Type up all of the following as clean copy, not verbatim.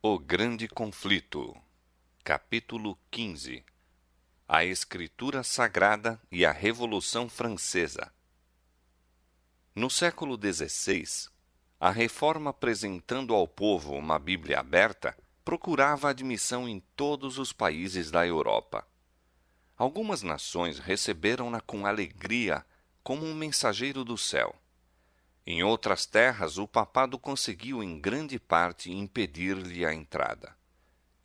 O Grande Conflito. Capítulo 15. A Escritura Sagrada e a Revolução Francesa. No século XVI, a Reforma, apresentando ao povo uma Bíblia aberta, procurava admissão em todos os países da Europa. Algumas nações receberam-na com alegria como um mensageiro do céu. Em outras terras, o papado conseguiu em grande parte impedir-lhe a entrada.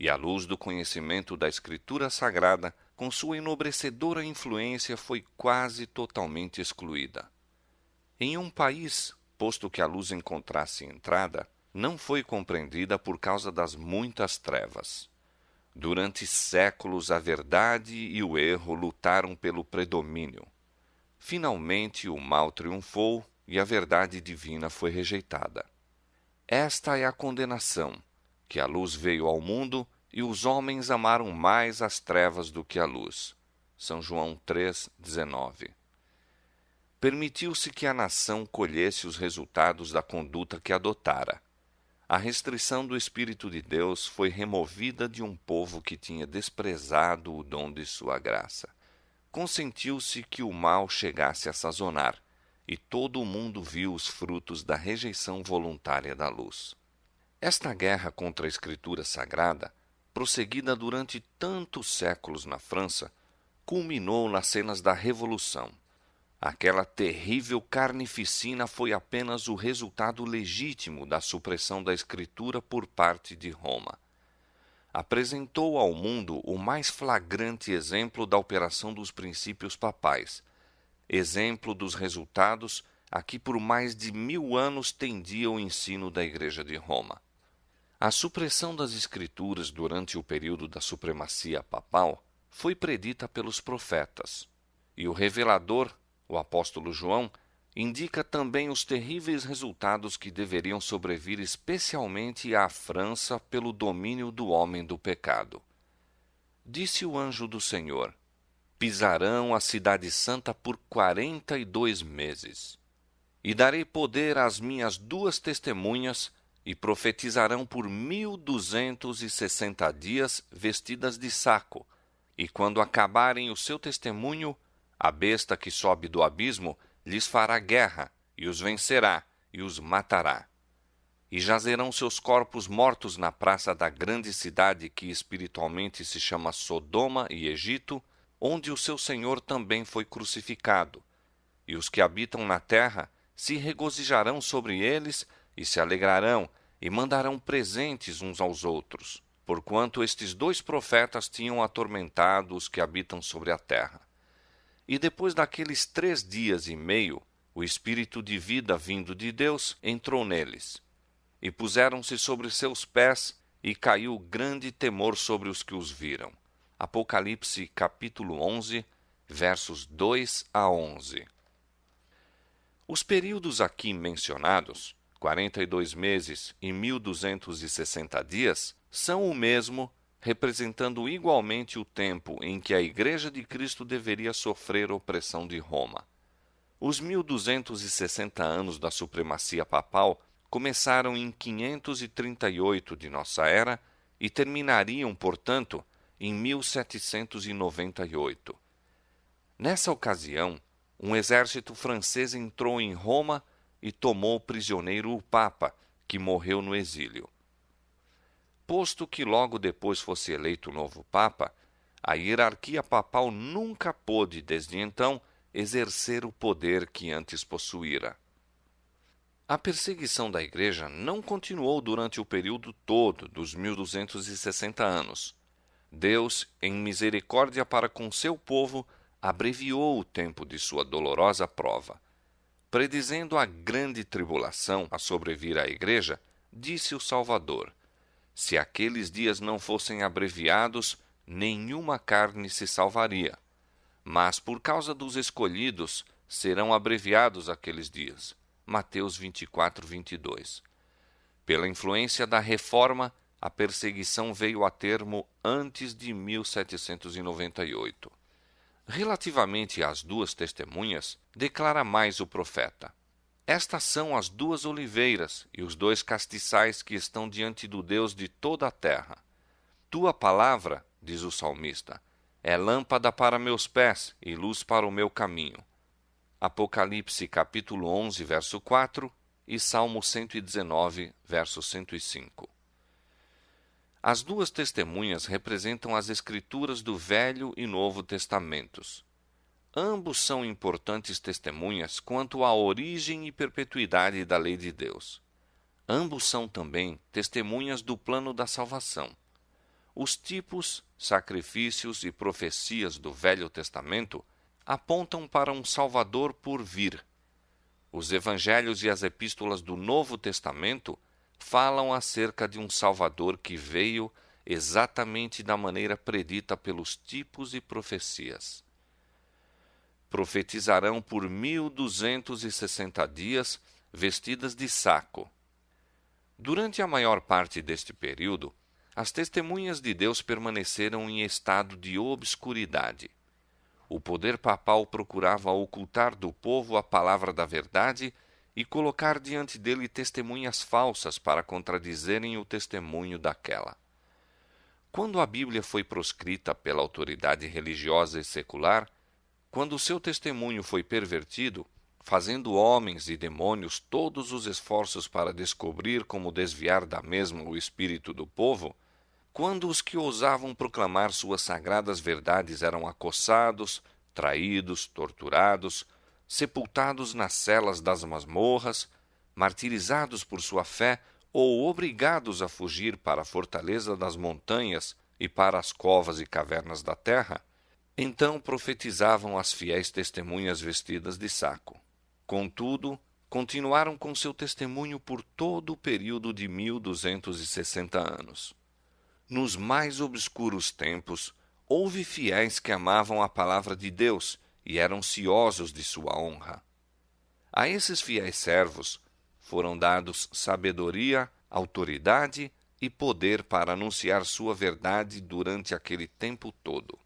E a luz do conhecimento da Escritura Sagrada, com sua enobrecedora influência, foi quase totalmente excluída. Em um país, posto que a luz encontrasse entrada, não foi compreendida por causa das muitas trevas. Durante séculos, a verdade e o erro lutaram pelo predomínio. Finalmente, o mal triunfou e a verdade divina foi rejeitada. Esta é a condenação, que a luz veio ao mundo e os homens amaram mais as trevas do que a luz. São João 3,19. Permitiu-se que a nação colhesse os resultados da conduta que adotara. A restrição do Espírito de Deus foi removida de um povo que tinha desprezado o dom de sua graça. Consentiu-se que o mal chegasse a sazonar, e todo o mundo viu os frutos da rejeição voluntária da luz. Esta guerra contra a Escritura Sagrada, prosseguida durante tantos séculos na França, culminou nas cenas da Revolução. Aquela terrível carnificina foi apenas o resultado legítimo da supressão da Escritura por parte de Roma. Apresentou ao mundo o mais flagrante exemplo da operação dos princípios papais, exemplo dos resultados a que por mais de 1000 anos tendia o ensino da Igreja de Roma. A supressão das Escrituras durante o período da supremacia papal foi predita pelos profetas, e o revelador, o apóstolo João, indica também os terríveis resultados que deveriam sobrevir especialmente à França pelo domínio do homem do pecado. Disse o anjo do Senhor: pisarão a cidade santa por 42 meses. E darei poder às minhas 2 testemunhas, e profetizarão por 1260 dias vestidas de saco, e quando acabarem o seu testemunho, a besta que sobe do abismo lhes fará guerra, e os vencerá, e os matará. E jazerão seus corpos mortos na praça da grande cidade que espiritualmente se chama Sodoma e Egito, onde o seu Senhor também foi crucificado. E os que habitam na terra se regozijarão sobre eles, e se alegrarão, e mandarão presentes uns aos outros, porquanto estes 2 profetas tinham atormentado os que habitam sobre a terra. E depois daqueles 3 dias e meio, o Espírito de vida vindo de Deus entrou neles. E puseram-se sobre seus pés, e caiu grande temor sobre os que os viram. Apocalipse capítulo 11, versos 2 a 11. Os períodos aqui mencionados, 42 meses e 1260 dias, são o mesmo, representando igualmente o tempo em que a Igreja de Cristo deveria sofrer opressão de Roma. Os 1260 anos da supremacia papal começaram em 538 de nossa era e terminariam, portanto, em 1798. Nessa ocasião, um exército francês entrou em Roma e tomou prisioneiro o Papa, que morreu no exílio. Posto que logo depois fosse eleito o novo Papa, a hierarquia papal nunca pôde, desde então, exercer o poder que antes possuíra. A perseguição da Igreja não continuou durante o período todo dos 1260 anos. Deus, em misericórdia para com seu povo, abreviou o tempo de sua dolorosa prova. Predizendo a grande tribulação a sobrevir à Igreja, disse o Salvador: se aqueles dias não fossem abreviados, nenhuma carne se salvaria. Mas por causa dos escolhidos, serão abreviados aqueles dias. Mateus 24, 22. Pela influência da Reforma, a perseguição veio a termo antes de 1798. Relativamente às 2 testemunhas, declara mais o profeta: Estas são as 2 oliveiras e os 2 castiçais que estão diante do Deus de toda a terra. Tua palavra, diz o salmista, é lâmpada para meus pés e luz para o meu caminho. Apocalipse capítulo 11, verso 4 e Salmo 119, verso 105. As 2 testemunhas representam as Escrituras do Velho e Novo Testamentos. Ambos são importantes testemunhas quanto à origem e perpetuidade da lei de Deus. Ambos são também testemunhas do plano da salvação. Os tipos, sacrifícios e profecias do Velho Testamento apontam para um Salvador por vir. Os evangelhos e as epístolas do Novo Testamento falam acerca de um Salvador que veio exatamente da maneira predita pelos tipos e profecias. Profetizarão por 1260 dias, vestidas de saco. Durante a maior parte deste período, as testemunhas de Deus permaneceram em estado de obscuridade. O poder papal procurava ocultar do povo a palavra da verdade e colocar diante dele testemunhas falsas para contradizerem o testemunho daquela. Quando a Bíblia foi proscrita pela autoridade religiosa e secular, quando o seu testemunho foi pervertido, fazendo homens e demônios todos os esforços para descobrir como desviar da mesma o espírito do povo, quando os que ousavam proclamar suas sagradas verdades eram acossados, traídos, torturados, sepultados nas celas das masmorras, martirizados por sua fé ou obrigados a fugir para a fortaleza das montanhas e para as covas e cavernas da terra, então profetizavam as fiéis testemunhas vestidas de saco. Contudo, continuaram com seu testemunho por todo o período de 1260 anos. Nos mais obscuros tempos, houve fiéis que amavam a palavra de Deus e eram ciosos de sua honra. A esses fiéis servos foram dados sabedoria, autoridade e poder para anunciar sua verdade durante aquele tempo todo.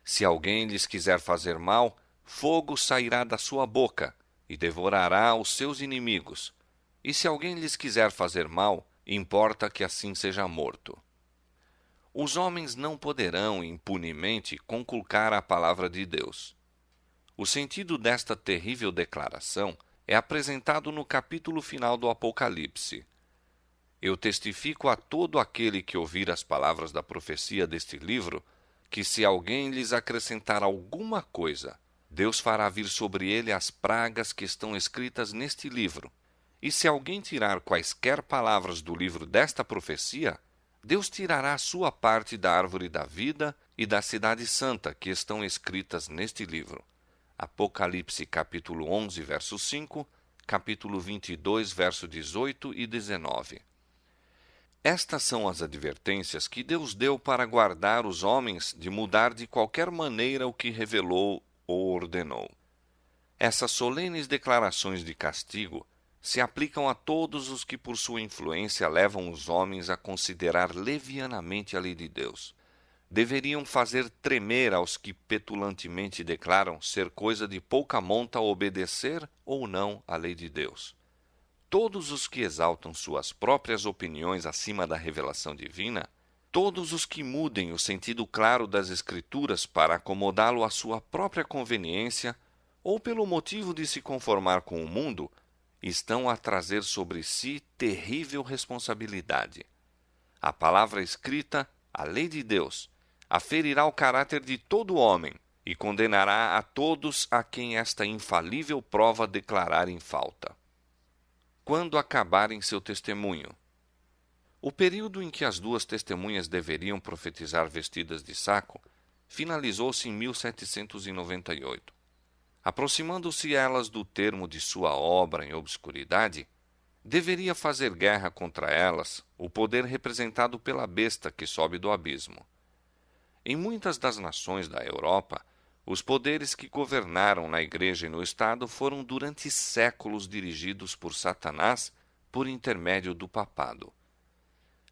Se alguém lhes quiser fazer mal, fogo sairá da sua boca e devorará os seus inimigos. E se alguém lhes quiser fazer mal, importa que assim seja morto. Os homens não poderão impunemente conculcar a palavra de Deus. O sentido desta terrível declaração é apresentado no capítulo final do Apocalipse. Eu testifico a todo aquele que ouvir as palavras da profecia deste livro, que se alguém lhes acrescentar alguma coisa, Deus fará vir sobre ele as pragas que estão escritas neste livro. E se alguém tirar quaisquer palavras do livro desta profecia, Deus tirará a sua parte da árvore da vida e da cidade santa que estão escritas neste livro. Apocalipse capítulo 11, verso 5, capítulo 22, verso 18 e 19. Estas são as advertências que Deus deu para guardar os homens de mudar de qualquer maneira o que revelou ou ordenou. Essas solenes declarações de castigo se aplicam a todos os que por sua influência levam os homens a considerar levianamente a lei de Deus. Deveriam fazer tremer aos que petulantemente declaram ser coisa de pouca monta obedecer ou não à lei de Deus. Todos os que exaltam suas próprias opiniões acima da revelação divina, todos os que mudem o sentido claro das Escrituras para acomodá-lo à sua própria conveniência, ou pelo motivo de se conformar com o mundo, estão a trazer sobre si terrível responsabilidade. A palavra escrita, a lei de Deus, aferirá o caráter de todo homem e condenará a todos a quem esta infalível prova declarar em falta. Quando acabarem seu testemunho. O período em que as 2 testemunhas deveriam profetizar vestidas de saco finalizou-se em 1798. Aproximando-se elas do termo de sua obra em obscuridade, deveria fazer guerra contra elas o poder representado pela besta que sobe do abismo. Em muitas das nações da Europa, os poderes que governaram na Igreja e no Estado foram durante séculos dirigidos por Satanás por intermédio do papado.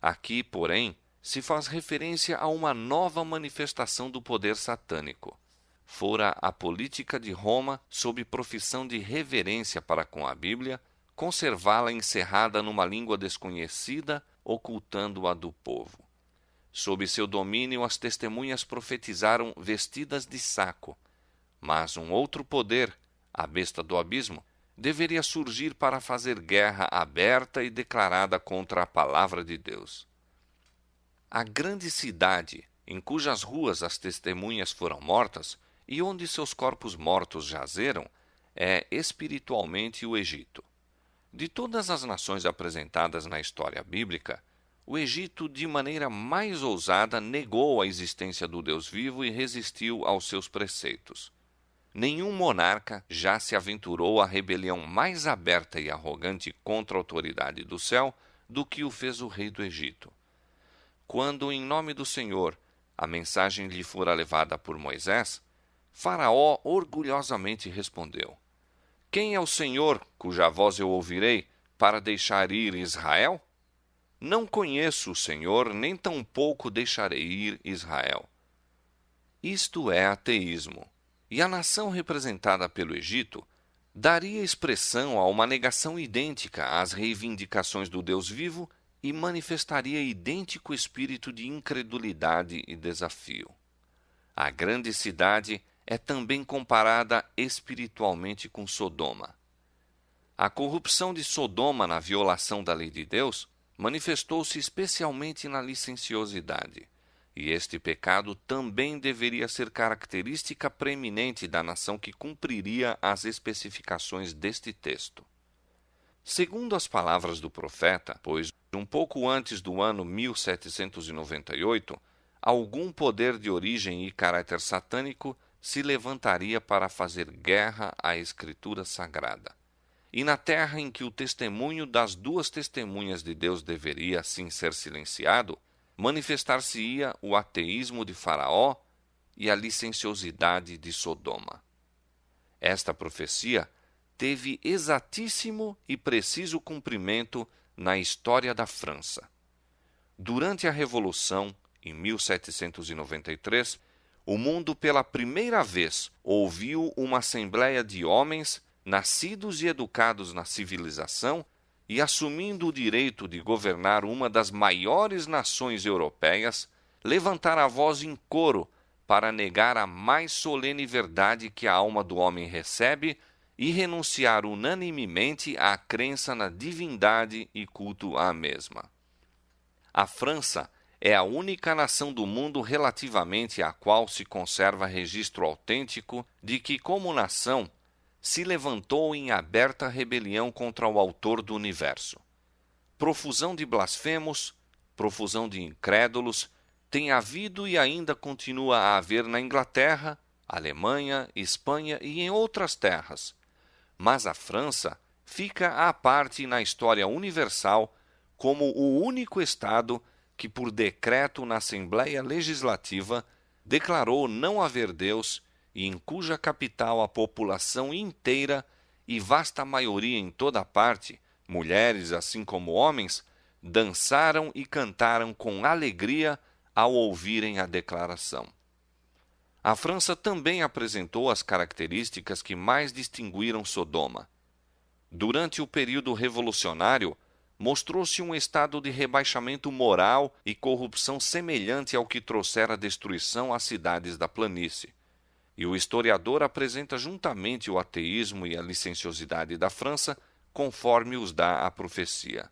Aqui, porém, se faz referência a uma nova manifestação do poder satânico. fora a política de Roma sob profissão de reverência para com a Bíblia, conservá-la encerrada numa língua desconhecida, ocultando-a do povo. Sob seu domínio, as testemunhas profetizaram vestidas de saco, mas um outro poder, a besta do abismo, deveria surgir para fazer guerra aberta e declarada contra a palavra de Deus. A grande cidade, em cujas ruas as testemunhas foram mortas e onde seus corpos mortos jazeram, é espiritualmente o Egito. De todas as nações apresentadas na história bíblica, o Egito, de maneira mais ousada, negou a existência do Deus vivo e resistiu aos seus preceitos. Nenhum monarca já se aventurou à rebelião mais aberta e arrogante contra a autoridade do céu do que o fez o rei do Egito. Quando, em nome do Senhor, a mensagem lhe fora levada por Moisés, Faraó orgulhosamente respondeu: Quem é o Senhor, cuja voz eu ouvirei, para deixar ir Israel? Não conheço o Senhor, nem tampouco deixarei ir Israel. Isto é ateísmo, e a nação representada pelo Egito daria expressão a uma negação idêntica às reivindicações do Deus vivo e manifestaria idêntico espírito de incredulidade e desafio. A grande cidade é também comparada espiritualmente com Sodoma. A corrupção de Sodoma na violação da lei de Deus manifestou-se especialmente na licenciosidade, e este pecado também deveria ser característica preeminente da nação que cumpriria as especificações deste texto. Segundo as palavras do profeta, pois um pouco antes do ano 1798, algum poder de origem e caráter satânico se levantaria para fazer guerra à Escritura Sagrada. E na terra em que o testemunho das duas testemunhas de Deus deveria assim ser silenciado, manifestar-se-ia o ateísmo de Faraó e a licenciosidade de Sodoma. Esta profecia teve exatíssimo e preciso cumprimento na história da França. Durante a Revolução, em 1793, o mundo pela primeira vez ouviu uma assembleia de homens nascidos e educados na civilização e assumindo o direito de governar uma das maiores nações europeias, levantar a voz em coro para negar a mais solene verdade que a alma do homem recebe e renunciar unanimemente à crença na divindade e culto à mesma. A França é a única nação do mundo relativamente à qual se conserva registro autêntico de que, como nação, se levantou em aberta rebelião contra o autor do universo. Profusão de blasfemos, profusão de incrédulos, tem havido e ainda continua a haver na Inglaterra, Alemanha, Espanha e em outras terras. Mas a França fica à parte na história universal como o único Estado que, por decreto na Assembleia Legislativa, declarou não haver Deus e em cuja capital a população inteira e vasta maioria em toda parte, mulheres assim como homens, dançaram e cantaram com alegria ao ouvirem a declaração. A França também apresentou as características que mais distinguiram Sodoma. Durante o período revolucionário, mostrou-se um estado de rebaixamento moral e corrupção semelhante ao que trouxera destruição às cidades da planície. E o historiador apresenta juntamente o ateísmo e a licenciosidade da França, conforme os dá a profecia.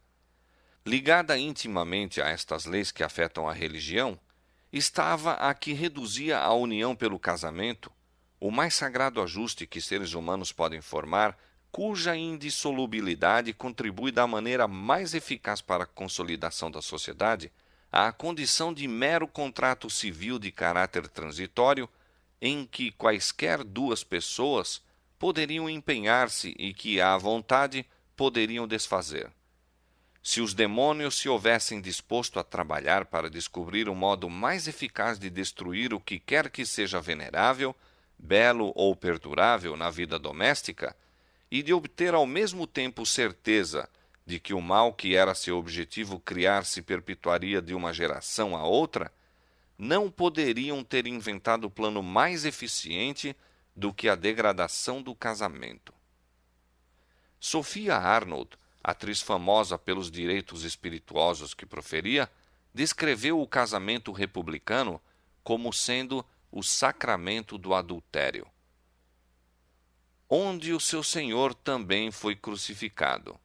Ligada intimamente a estas leis que afetam a religião, estava a que reduzia a união pelo casamento, o mais sagrado ajuste que seres humanos podem formar, cuja indissolubilidade contribui da maneira mais eficaz para a consolidação da sociedade, à condição de mero contrato civil de caráter transitório, em que quaisquer duas pessoas poderiam empenhar-se e que, à vontade, poderiam desfazer. Se os demônios se houvessem disposto a trabalhar para descobrir o modo mais eficaz de destruir o que quer que seja venerável, belo ou perdurável na vida doméstica, e de obter ao mesmo tempo certeza de que o mal que era seu objetivo criar se perpetuaria de uma geração a outra, não poderiam ter inventado plano mais eficiente do que a degradação do casamento. Sophia Arnold, atriz famosa pelos direitos espirituosos que proferia, descreveu o casamento republicano como sendo o sacramento do adultério, onde o seu Senhor também foi crucificado.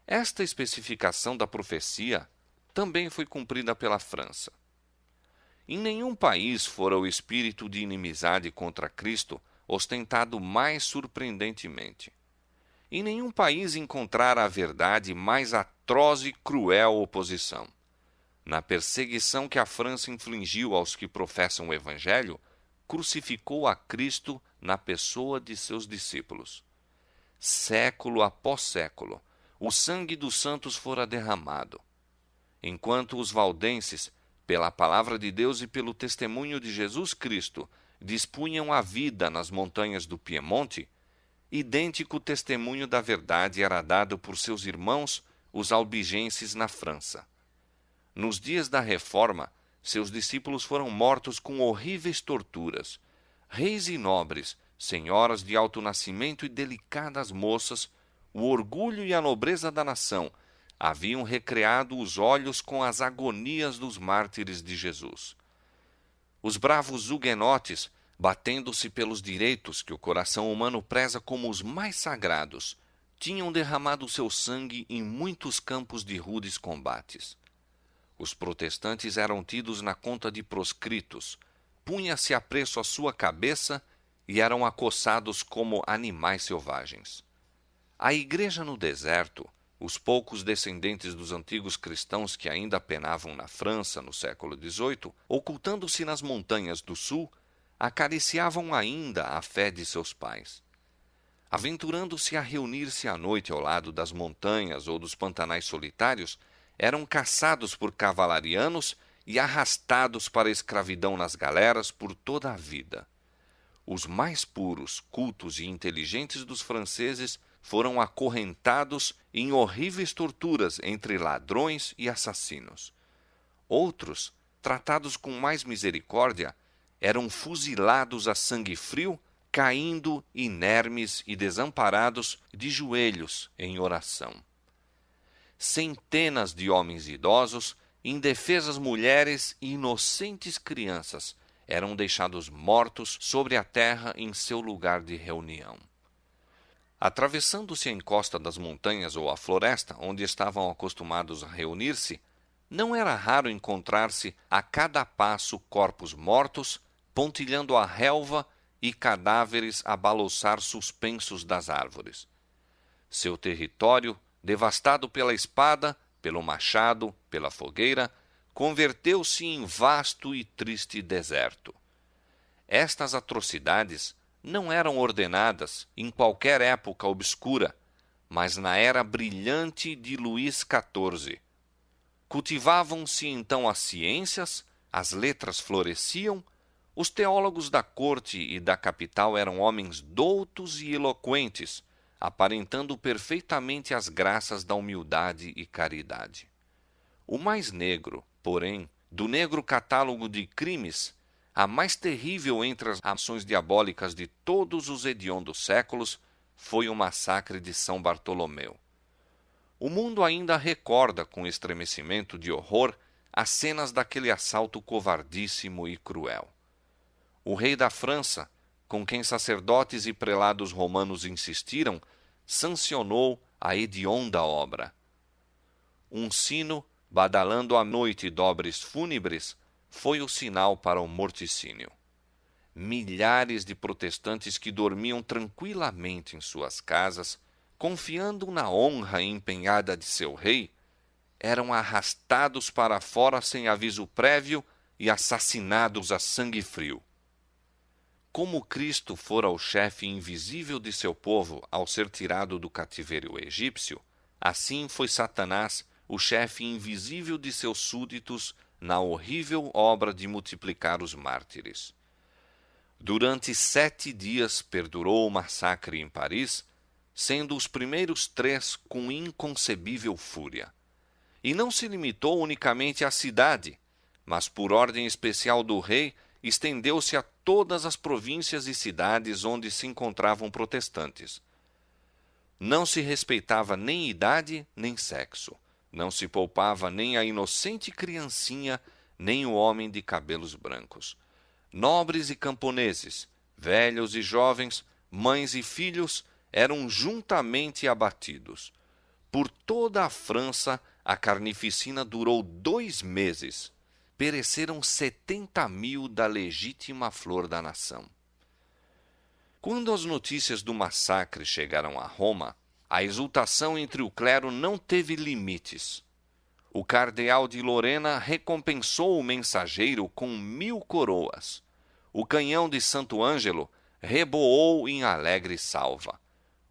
Esta especificação da profecia também foi cumprida pela França. Em nenhum país fora o espírito de inimizade contra Cristo ostentado mais surpreendentemente. Em nenhum país encontrara a verdade mais atroz e cruel oposição. Na perseguição que a França infligiu aos que professam o Evangelho, crucificou a Cristo na pessoa de seus discípulos. Século após século, o sangue dos santos fora derramado. Enquanto os valdenses, pela palavra de Deus e pelo testemunho de Jesus Cristo, dispunham a vida nas montanhas do Piemonte, idêntico testemunho da verdade era dado por seus irmãos, os albigenses, na França. Nos dias da Reforma, seus discípulos foram mortos com horríveis torturas. Reis e nobres, senhoras de alto nascimento e delicadas moças, o orgulho e a nobreza da nação, haviam recreado os olhos com as agonias dos mártires de Jesus. Os bravos huguenotes, batendo-se pelos direitos que o coração humano preza como os mais sagrados, tinham derramado seu sangue em muitos campos de rudes combates. Os protestantes eram tidos na conta de proscritos, punha-se a preço a sua cabeça e eram acossados como animais selvagens. A igreja no deserto, os poucos descendentes dos antigos cristãos que ainda penavam na França no século XVIII, ocultando-se nas montanhas do sul, acariciavam ainda a fé de seus pais. Aventurando-se a reunir-se à noite ao lado das montanhas ou dos pantanais solitários, eram caçados por cavalarianos e arrastados para a escravidão nas galeras por toda a vida. Os mais puros, cultos e inteligentes dos franceses foram acorrentados em horríveis torturas entre ladrões e assassinos. Outros, tratados com mais misericórdia, eram fuzilados a sangue frio, caindo inermes e desamparados de joelhos em oração. Centenas de homens idosos, indefesas mulheres e inocentes crianças eram deixados mortos sobre a terra em seu lugar de reunião. Atravessando-se a encosta das montanhas ou a floresta, onde estavam acostumados a reunir-se, não era raro encontrar-se a cada passo corpos mortos, pontilhando a relva e cadáveres a balouçar suspensos das árvores. Seu território, devastado pela espada, pelo machado, pela fogueira, converteu-se em vasto e triste deserto. Estas atrocidades não eram ordenadas em qualquer época obscura, mas na era brilhante de Luís XIV. Cultivavam-se então as ciências, as letras floresciam, os teólogos da corte e da capital eram homens doutos e eloquentes, aparentando perfeitamente as graças da humildade e caridade. O mais negro, porém, do negro catálogo de crimes, a mais terrível entre as ações diabólicas de todos os hediondos séculos, foi o massacre de São Bartolomeu. O mundo ainda recorda com estremecimento de horror as cenas daquele assalto covardíssimo e cruel. O rei da França, com quem sacerdotes e prelados romanos insistiram, sancionou a hedionda obra. Um sino, badalando à noite dobres fúnebres, foi o sinal para o morticínio. Milhares de protestantes que dormiam tranquilamente em suas casas, confiando na honra empenhada de seu rei, eram arrastados para fora sem aviso prévio e assassinados a sangue frio. Como Cristo fora o chefe invisível de seu povo ao ser tirado do cativeiro egípcio, assim foi Satanás o chefe invisível de seus súditos na horrível obra de multiplicar os mártires. Durante 7 dias perdurou o massacre em Paris, sendo os primeiros 3 com inconcebível fúria. E não se limitou unicamente à cidade, mas por ordem especial do rei, estendeu-se a todas as províncias e cidades onde se encontravam protestantes. Não se respeitava nem idade nem sexo, não se poupava nem a inocente criancinha, nem o homem de cabelos brancos. Nobres e camponeses, velhos e jovens, mães e filhos eram juntamente abatidos. Por toda a França, a carnificina durou 2 meses. Pereceram 70.000 da legítima flor da nação. Quando as notícias do massacre chegaram a Roma, a exultação entre o clero não teve limites. O cardeal de Lorena recompensou o mensageiro com 1.000 coroas. O canhão de Santo Ângelo reboou em alegre salva.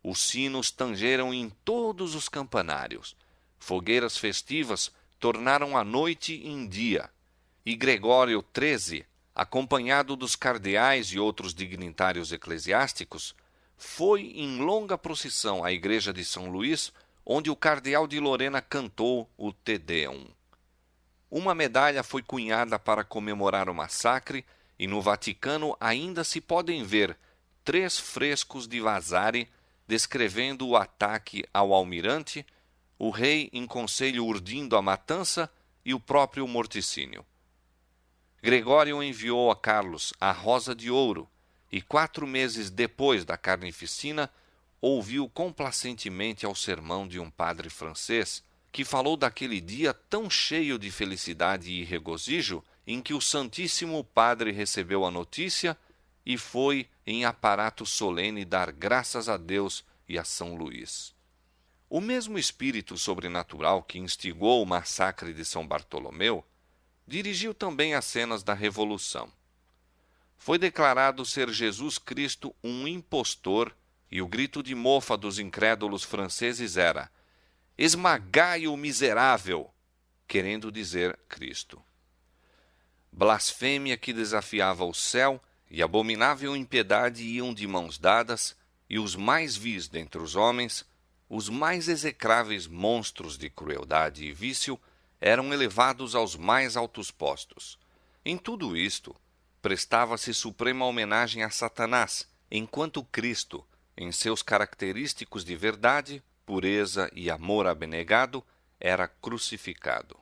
Os sinos tangeram em todos os campanários. Fogueiras festivas tornaram a noite em dia. E Gregório XIII, acompanhado dos cardeais e outros dignitários eclesiásticos, foi em longa procissão à igreja de São Luís, onde o cardeal de Lorena cantou o Te Deum. Uma medalha foi cunhada para comemorar o massacre e no Vaticano ainda se podem ver 3 frescos de Vasari descrevendo o ataque ao almirante, o rei em conselho urdindo a matança e o próprio morticínio. Gregório enviou a Carlos a Rosa de Ouro e 4 meses depois da carnificina ouviu complacentemente ao sermão de um padre francês que falou daquele dia tão cheio de felicidade e regozijo em que o Santíssimo Padre recebeu a notícia e foi em aparato solene dar graças a Deus e a São Luís. O mesmo espírito sobrenatural que instigou o massacre de São Bartolomeu dirigiu também as cenas da Revolução. Foi declarado ser Jesus Cristo um impostor e o grito de mofa dos incrédulos franceses era: "Esmagai o miserável", querendo dizer Cristo. Blasfêmia que desafiava o céu e abominável impiedade iam de mãos dadas, e os mais vis dentre os homens, os mais execráveis monstros de crueldade e vício, eram elevados aos mais altos postos. Em tudo isto, prestava-se suprema homenagem a Satanás, enquanto Cristo, em seus característicos de verdade, pureza e amor abnegado, era crucificado.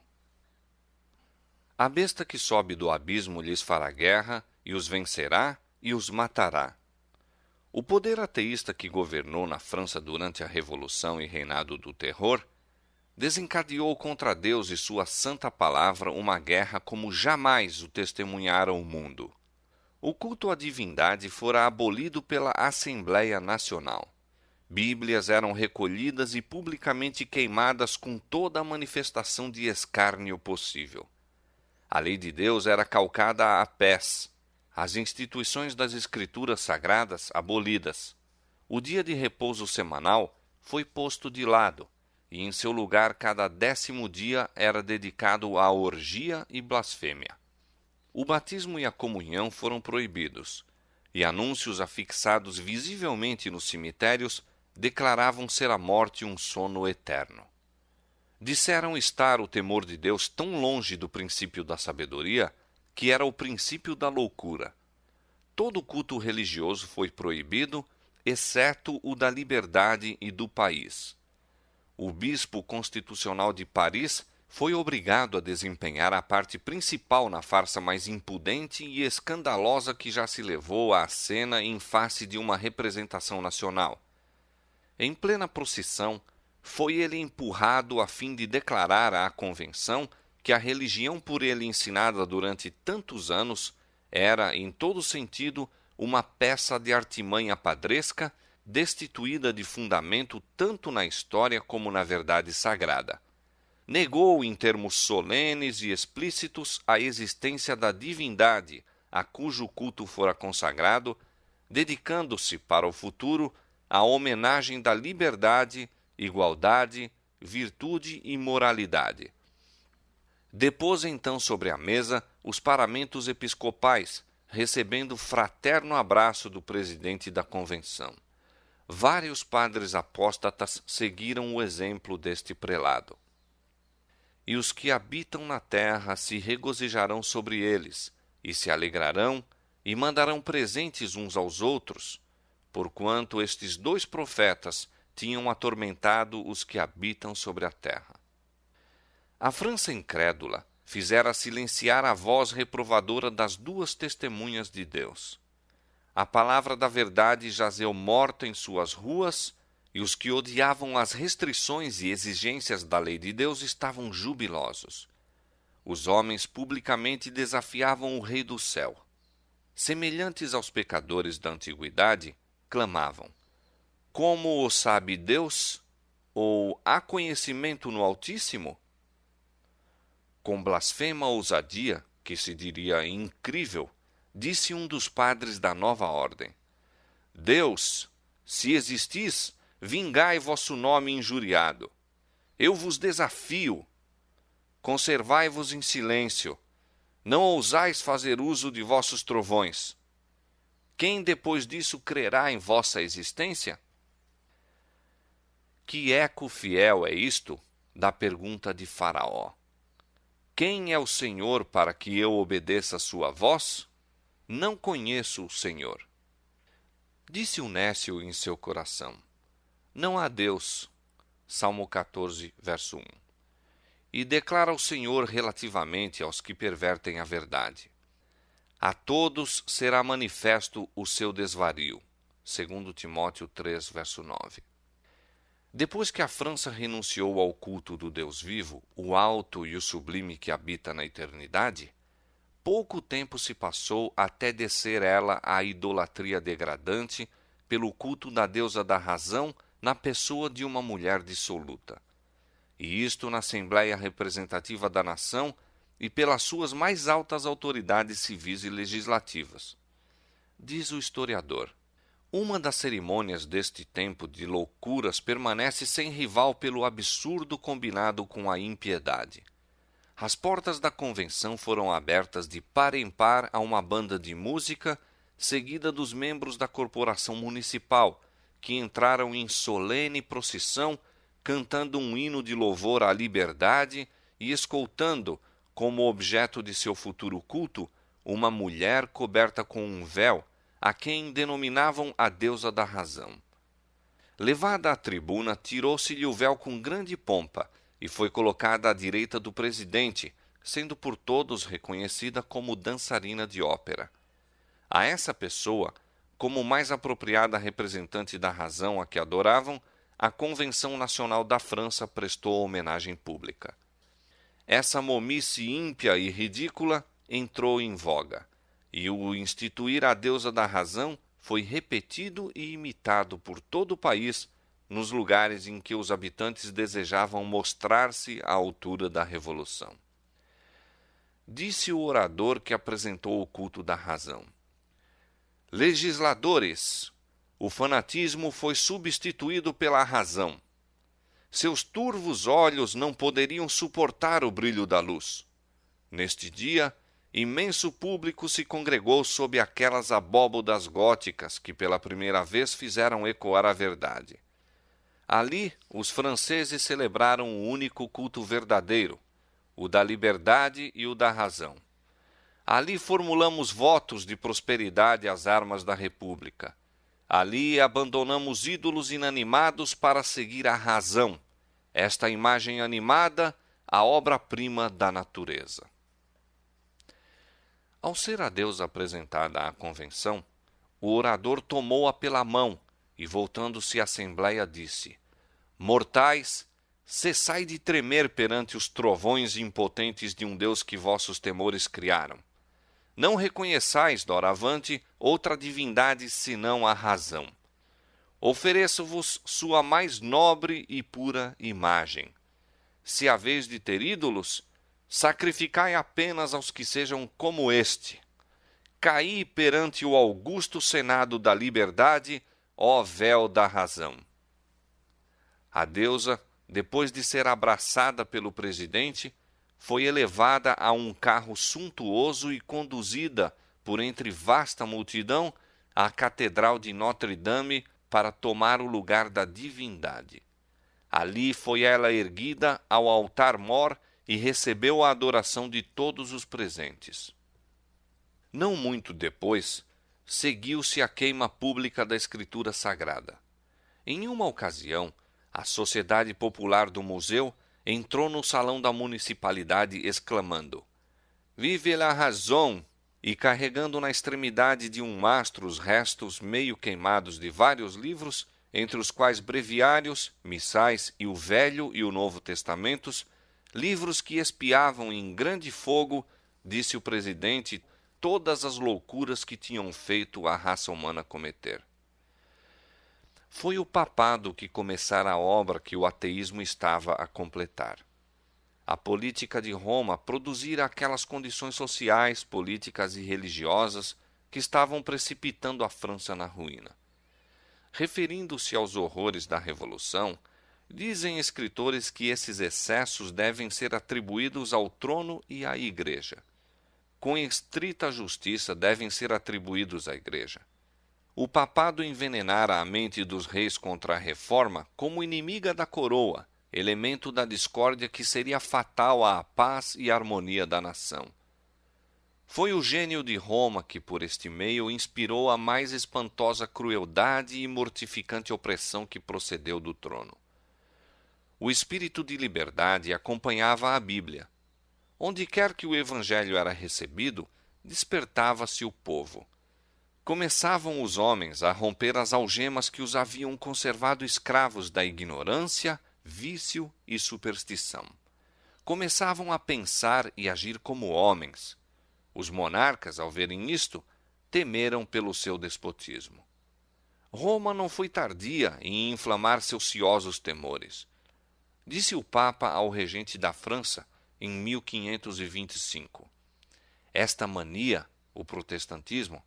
A besta que sobe do abismo lhes fará guerra, e os vencerá e os matará. O poder ateísta que governou na França durante a Revolução e reinado do terror desencadeou contra Deus e sua santa palavra uma guerra como jamais o testemunhara o mundo. O culto à divindade fora abolido pela Assembleia Nacional. Bíblias eram recolhidas e publicamente queimadas com toda a manifestação de escárnio possível. A lei de Deus era calcada a pés, as instituições das Escrituras Sagradas abolidas. O dia de repouso semanal foi posto de lado, e em seu lugar cada 10º dia era dedicado à orgia e blasfêmia. O batismo e a comunhão foram proibidos, e anúncios afixados visivelmente nos cemitérios declaravam ser a morte um sono eterno. Disseram estar o temor de Deus tão longe do princípio da sabedoria que era o princípio da loucura. Todo culto religioso foi proibido, exceto o da liberdade e do país. O bispo constitucional de Paris foi obrigado a desempenhar a parte principal na farsa mais impudente e escandalosa que já se levou à cena em face de uma representação nacional. Em plena procissão, foi ele empurrado a fim de declarar à convenção que a religião por ele ensinada durante tantos anos era, em todo sentido, uma peça de artimanha padresca, destituída de fundamento tanto na história como na verdade sagrada. Negou em termos solenes e explícitos a existência da divindade a cujo culto fora consagrado, dedicando-se para o futuro à homenagem da liberdade, igualdade, virtude e moralidade. Depôs então sobre a mesa os paramentos episcopais, recebendo fraterno abraço do presidente da convenção. Vários padres apóstatas seguiram o exemplo deste prelado. e os que habitam na terra se regozijarão sobre eles, e se alegrarão, e mandarão presentes uns aos outros, porquanto estes 2 profetas tinham atormentado os que habitam sobre a terra. A França incrédula fizera silenciar a voz reprovadora das 2 testemunhas de Deus. A palavra da verdade jazeu morta em suas ruas, e os que odiavam as restrições e exigências da lei de Deus estavam jubilosos. Os homens publicamente desafiavam o Rei do céu. Semelhantes aos pecadores da antiguidade, clamavam: Como o sabe Deus? Ou há conhecimento no Altíssimo? Com blasfema ousadia, que se diria incrível, disse um dos padres da nova ordem: Deus, se existis, vingai vosso nome injuriado. Eu vos desafio. Conservai-vos em silêncio. Não ousais fazer uso de vossos trovões. Quem depois disso crerá em vossa existência? Que eco fiel é isto da pergunta de Faraó: Quem é o Senhor para que eu obedeça a sua voz? Não conheço o Senhor. Disse o nécio em seu coração: Não há Deus. Salmo 14, verso 1. E declara o Senhor relativamente aos que pervertem a verdade: A todos será manifesto o seu desvario. 2 Timóteo 3, verso 9. Depois que a França renunciou ao culto do Deus vivo, o alto e o sublime que habita na eternidade, pouco tempo se passou até descer ela à idolatria degradante pelo culto da deusa da razão na pessoa de uma mulher dissoluta. E isto na Assembleia Representativa da Nação e pelas suas mais altas autoridades civis e legislativas. Diz o historiador: uma das cerimônias deste tempo de loucuras permanece sem rival pelo absurdo combinado com a impiedade. As portas da convenção foram abertas de par em par a uma banda de música, seguida dos membros da corporação municipal, que entraram em solene procissão, cantando um hino de louvor à liberdade e escoltando, como objeto de seu futuro culto, uma mulher coberta com um véu, a quem denominavam a deusa da razão. Levada à tribuna, tirou-se-lhe o véu com grande pompa e foi colocada à direita do presidente, sendo por todos reconhecida como dançarina de ópera. A essa pessoa, como mais apropriada representante da razão a que adoravam, a Convenção Nacional da França prestou homenagem pública. Essa momice ímpia e ridícula entrou em voga, e o instituir a deusa da razão foi repetido e imitado por todo o país, nos lugares em que os habitantes desejavam mostrar-se à altura da revolução. Disse o orador que apresentou o culto da razão: Legisladores, o fanatismo foi substituído pela razão. Seus turvos olhos não poderiam suportar o brilho da luz. Neste dia, imenso público se congregou sob aquelas abóbodas góticas que pela primeira vez fizeram ecoar a verdade. Ali, os franceses celebraram o único culto verdadeiro, o da liberdade e o da razão. Ali formulamos votos de prosperidade às armas da República. Ali abandonamos ídolos inanimados para seguir a razão, esta imagem animada, a obra-prima da natureza. Ao ser a deusa apresentada à convenção, o orador tomou-a pela mão e, voltando-se à Assembleia, disse: Mortais, cessai de tremer perante os trovões impotentes de um Deus que vossos temores criaram. Não reconheçais, doravante, outra divindade senão a razão. Ofereço-vos sua mais nobre e pura imagem. Se haveis de ter ídolos, sacrificai apenas aos que sejam como este. Caí perante o augusto Senado da liberdade, ó véu da razão. A deusa, depois de ser abraçada pelo presidente, foi elevada a um carro suntuoso e conduzida, por entre vasta multidão, à Catedral de Notre-Dame para tomar o lugar da divindade. Ali foi ela erguida ao altar-mor e recebeu a adoração de todos os presentes. Não muito depois, seguiu-se a queima pública da Escritura Sagrada. Em uma ocasião, a Sociedade Popular do Museu entrou no salão da municipalidade exclamando: "Vive la razón!" e carregando na extremidade de um mastro os restos meio queimados de vários livros, entre os quais breviários, missais e o Velho e o Novo Testamentos, livros que espiavam em grande fogo, disse o presidente, todas as loucuras que tinham feito a raça humana cometer. Foi o papado que começara a obra que o ateísmo estava a completar. A política de Roma produzira aquelas condições sociais, políticas e religiosas que estavam precipitando a França na ruína. Referindo-se aos horrores da Revolução, dizem escritores que esses excessos devem ser atribuídos ao trono e à Igreja. Com estrita justiça devem ser atribuídos à Igreja. O papado envenenara a mente dos reis contra a reforma como inimiga da coroa, elemento da discórdia que seria fatal à paz e harmonia da nação. Foi o gênio de Roma que, por este meio, inspirou a mais espantosa crueldade e mortificante opressão que procedeu do trono. O espírito de liberdade acompanhava a Bíblia. Onde quer que o Evangelho era recebido, despertava-se o povo. Começavam os homens a romper as algemas que os haviam conservado escravos da ignorância, vício e superstição. Começavam a pensar e agir como homens. Os monarcas, ao verem isto, temeram pelo seu despotismo. Roma não foi tardia em inflamar seus ciosos temores. Disse o Papa ao regente da França em 1525: "Esta mania, o protestantismo,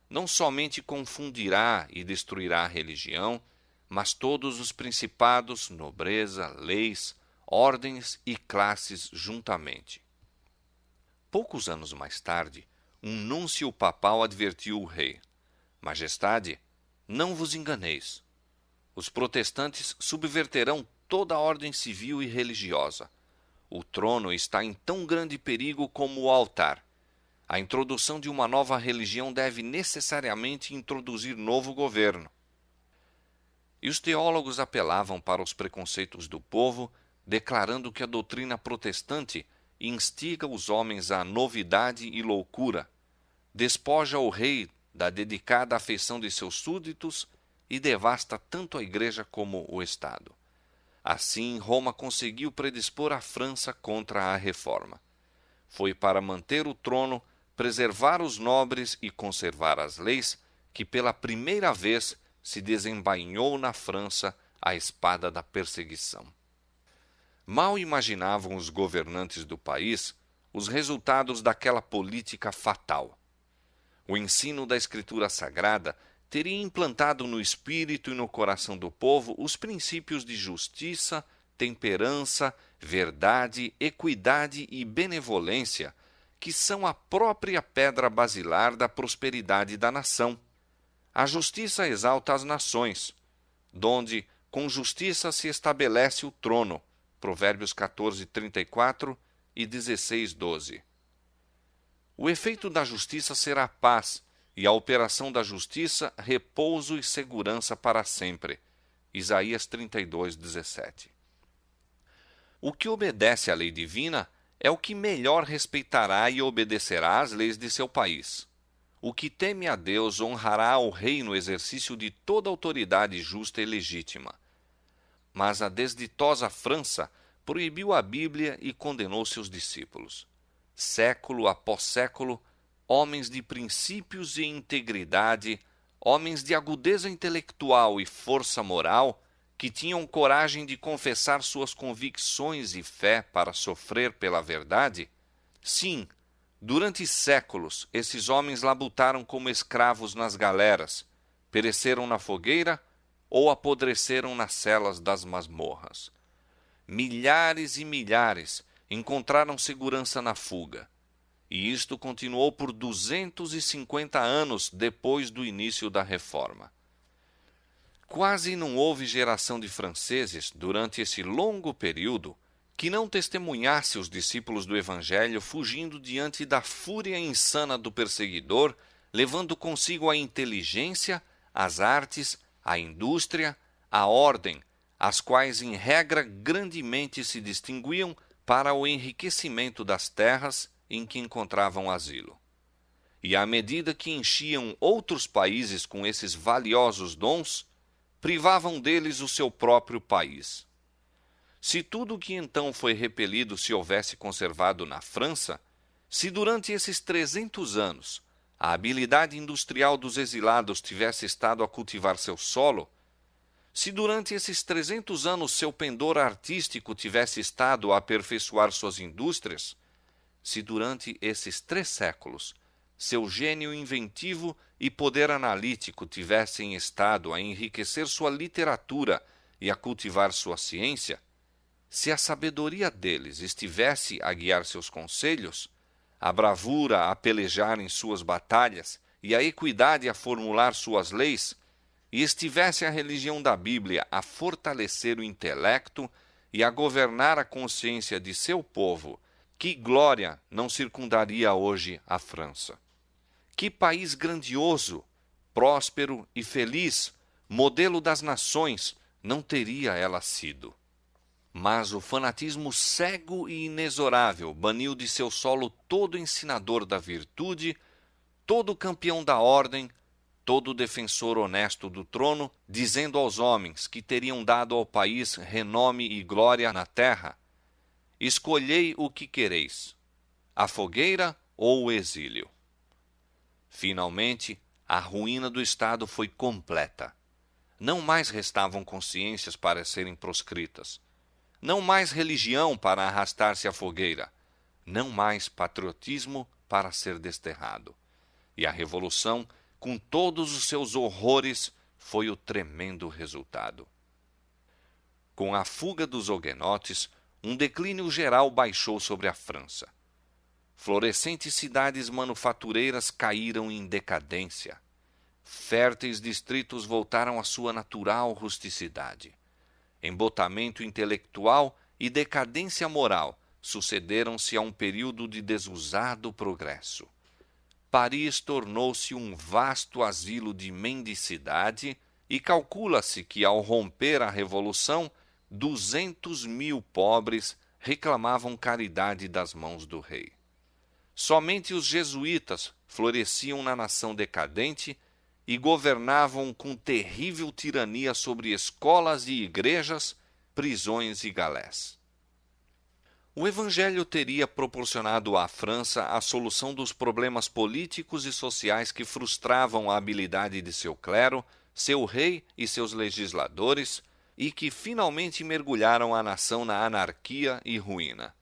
não somente confundirá e destruirá a religião, mas todos os principados, nobreza, leis, ordens e classes juntamente." Poucos anos mais tarde, um núncio papal advertiu o rei: "Majestade, não vos enganeis. Os protestantes subverterão toda a ordem civil e religiosa. O trono está em tão grande perigo como o altar. A introdução de uma nova religião deve necessariamente introduzir novo governo." E os teólogos apelavam para os preconceitos do povo, declarando que a doutrina protestante instiga os homens à novidade e loucura, despoja o rei da dedicada afeição de seus súditos e devasta tanto a Igreja como o Estado. Assim, Roma conseguiu predispor a França contra a reforma. Foi para manter o trono, preservar os nobres e conservar as leis que pela primeira vez se desembainhou na França a espada da perseguição. Mal imaginavam os governantes do país os resultados daquela política fatal. O ensino da Escritura Sagrada teria implantado no espírito e no coração do povo os princípios de justiça, temperança, verdade, equidade e benevolência, que são a própria pedra basilar da prosperidade da nação. A justiça exalta as nações, donde com justiça se estabelece o trono. Provérbios 14:34 e 16:12. O efeito da justiça será paz, e a operação da justiça, repouso e segurança para sempre. Isaías 32:17. O que obedece à lei divina é o que melhor respeitará e obedecerá às leis de seu país. O que teme a Deus honrará o rei no exercício de toda autoridade justa e legítima. Mas a desditosa França proibiu a Bíblia e condenou seus discípulos. Século após século, homens de princípios e integridade, homens de agudeza intelectual e força moral, que tinham coragem de confessar suas convicções e fé para sofrer pela verdade, sim, durante séculos esses homens labutaram como escravos nas galeras, pereceram na fogueira ou apodreceram nas celas das masmorras. Milhares e milhares encontraram segurança na fuga, e isto continuou por 250 anos depois do início da Reforma. Quase não houve geração de franceses, durante esse longo período, que não testemunhasse os discípulos do Evangelho fugindo diante da fúria insana do perseguidor, levando consigo a inteligência, as artes, a indústria, a ordem, as quais em regra grandemente se distinguiam para o enriquecimento das terras em que encontravam asilo. E à medida que enchiam outros países com esses valiosos dons, privavam deles o seu próprio país. Se tudo o que então foi repelido se houvesse conservado na França, se durante esses 300 anos a habilidade industrial dos exilados tivesse estado a cultivar seu solo, se durante esses 300 anos seu pendor artístico tivesse estado a aperfeiçoar suas indústrias, se durante esses 3 séculos seu gênio inventivo e poder analítico tivessem estado a enriquecer sua literatura e a cultivar sua ciência, se a sabedoria deles estivesse a guiar seus conselhos, a bravura a pelejar em suas batalhas e a equidade a formular suas leis, e estivesse a religião da Bíblia a fortalecer o intelecto e a governar a consciência de seu povo, que glória não circundaria hoje a França? Que país grandioso, próspero e feliz, modelo das nações, não teria ela sido? Mas o fanatismo cego e inexorável baniu de seu solo todo ensinador da virtude, todo campeão da ordem, todo defensor honesto do trono, dizendo aos homens que teriam dado ao país renome e glória na terra: escolhei o que quereis, a fogueira ou o exílio. Finalmente, a ruína do Estado foi completa. Não mais restavam consciências para serem proscritas. Não mais religião para arrastar-se à fogueira. Não mais patriotismo para ser desterrado. E a Revolução, com todos os seus horrores, foi o tremendo resultado. Com a fuga dos huguenotes, um declínio geral baixou sobre a França. Florescentes cidades manufatureiras caíram em decadência. Férteis distritos voltaram à sua natural rusticidade. Embotamento intelectual e decadência moral sucederam-se a um período de desusado progresso. Paris tornou-se um vasto asilo de mendicidade e calcula-se que, ao romper a Revolução, 200.000 pobres reclamavam caridade das mãos do rei. Somente os jesuítas floresciam na nação decadente e governavam com terrível tirania sobre escolas e igrejas, prisões e galés. O Evangelho teria proporcionado à França a solução dos problemas políticos e sociais que frustravam a habilidade de seu clero, seu rei e seus legisladores, e que finalmente mergulharam a nação na anarquia e ruína.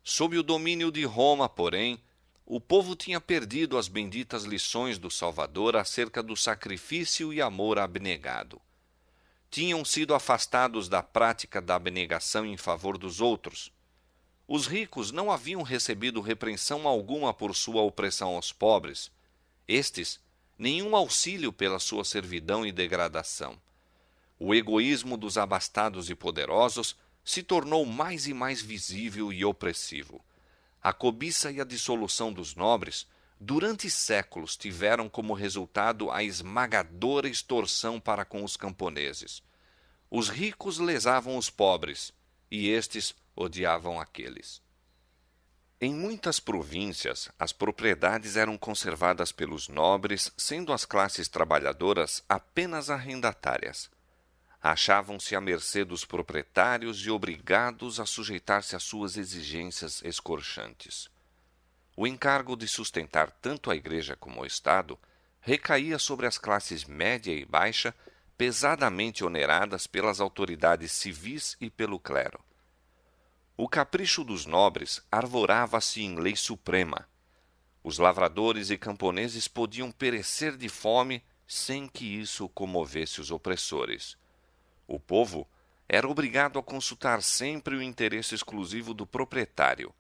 Sob o domínio de Roma, porém, o povo tinha perdido as benditas lições do Salvador acerca do sacrifício e amor abnegado. Tinham sido afastados da prática da abnegação em favor dos outros. Os ricos não haviam recebido repreensão alguma por sua opressão aos pobres. Estes, nenhum auxílio pela sua servidão e degradação. O egoísmo dos abastados e poderosos se tornou mais e mais visível e opressivo. A cobiça e a dissolução dos nobres, durante séculos, tiveram como resultado a esmagadora extorsão para com os camponeses. Os ricos lesavam os pobres, e estes odiavam aqueles. Em muitas províncias, as propriedades eram conservadas pelos nobres, sendo as classes trabalhadoras apenas arrendatárias. Achavam-se à mercê dos proprietários e obrigados a sujeitar-se às suas exigências escorchantes. O encargo de sustentar tanto a Igreja como o Estado recaía sobre as classes média e baixa, pesadamente oneradas pelas autoridades civis e pelo clero. O capricho dos nobres arvorava-se em lei suprema. Os lavradores e camponeses podiam perecer de fome sem que isso comovesse os opressores. O povo era obrigado a consultar sempre o interesse exclusivo do proprietário.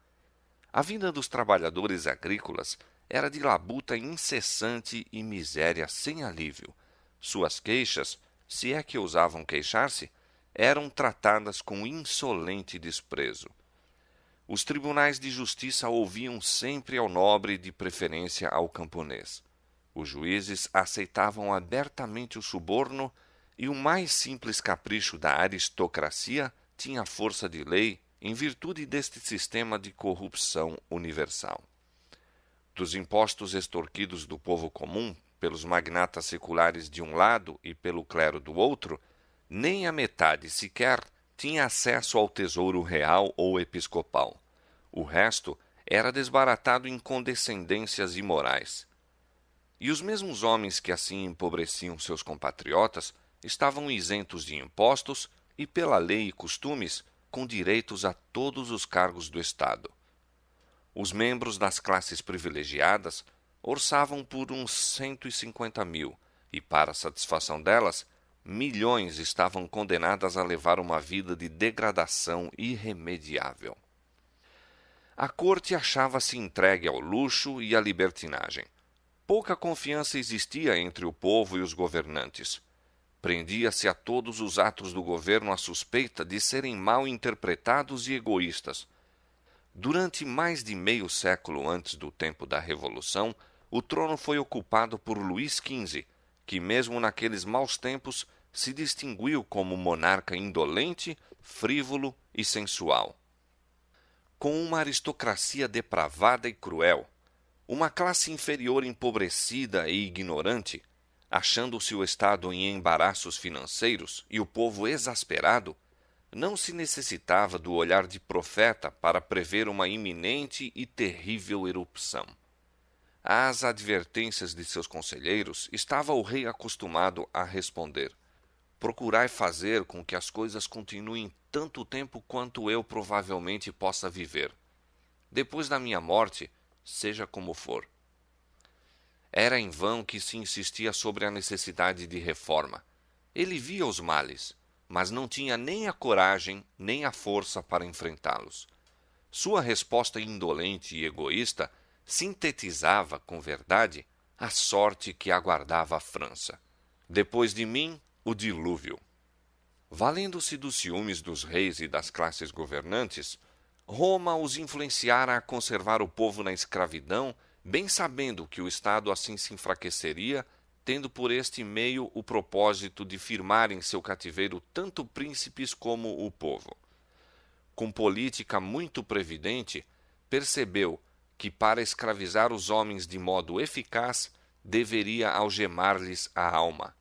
A vida dos trabalhadores agrícolas era de labuta incessante e miséria sem alívio. Suas queixas, se é que ousavam queixar-se, eram tratadas com insolente desprezo. Os tribunais de justiça ouviam sempre ao nobre de preferência ao camponês. Os juízes aceitavam abertamente o suborno e o mais simples capricho da aristocracia tinha força de lei em virtude deste sistema de corrupção universal. Dos impostos extorquidos do povo comum, pelos magnatas seculares de um lado e pelo clero do outro, nem a metade sequer tinha acesso ao tesouro real ou episcopal. O resto era desbaratado em condescendências imorais. E os mesmos homens que assim empobreciam seus compatriotas estavam isentos de impostos e, pela lei e costumes, com direitos a todos os cargos do Estado. Os membros das classes privilegiadas orçavam por uns 150.000, e, para a satisfação delas, milhões estavam condenadas a levar uma vida de degradação irremediável. A corte achava-se entregue ao luxo e à libertinagem. Pouca confiança existia entre o povo e os governantes. Prendia-se a todos os atos do governo a suspeita de serem mal interpretados e egoístas. Durante mais de meio século antes do tempo da Revolução, o trono foi ocupado por Luís XV, que mesmo naqueles maus tempos se distinguiu como monarca indolente, frívolo e sensual. Com uma aristocracia depravada e cruel, uma classe inferior empobrecida e ignorante, achando-se o Estado em embaraços financeiros e o povo exasperado, não se necessitava do olhar de profeta para prever uma iminente e terrível erupção. Às advertências de seus conselheiros estava o rei acostumado a responder: procurai fazer com que as coisas continuem tanto tempo quanto eu provavelmente possa viver. Depois da minha morte, seja como for. Era em vão que se insistia sobre a necessidade de reforma. Ele via os males, mas não tinha nem a coragem nem a força para enfrentá-los. Sua resposta indolente e egoísta sintetizava, com verdade, a sorte que aguardava a França. Depois de mim, o dilúvio. Valendo-se dos ciúmes dos reis e das classes governantes, Roma os influenciara a conservar o povo na escravidão, bem sabendo que o Estado assim se enfraqueceria, tendo por este meio o propósito de firmar em seu cativeiro tanto príncipes como o povo. Com política muito previdente, percebeu que para escravizar os homens de modo eficaz, deveria algemar-lhes a alma.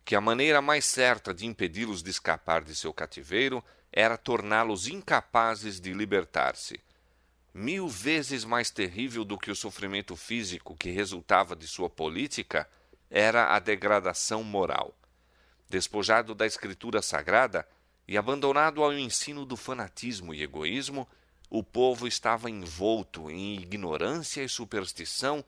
Que a maneira mais certa de impedi-los de escapar de seu cativeiro era torná-los incapazes de libertar-se. 1000 vezes mais terrível do que o sofrimento físico que resultava de sua política era a degradação moral. Despojado da escritura sagrada e abandonado ao ensino do fanatismo e egoísmo, o povo estava envolto em ignorância e superstição,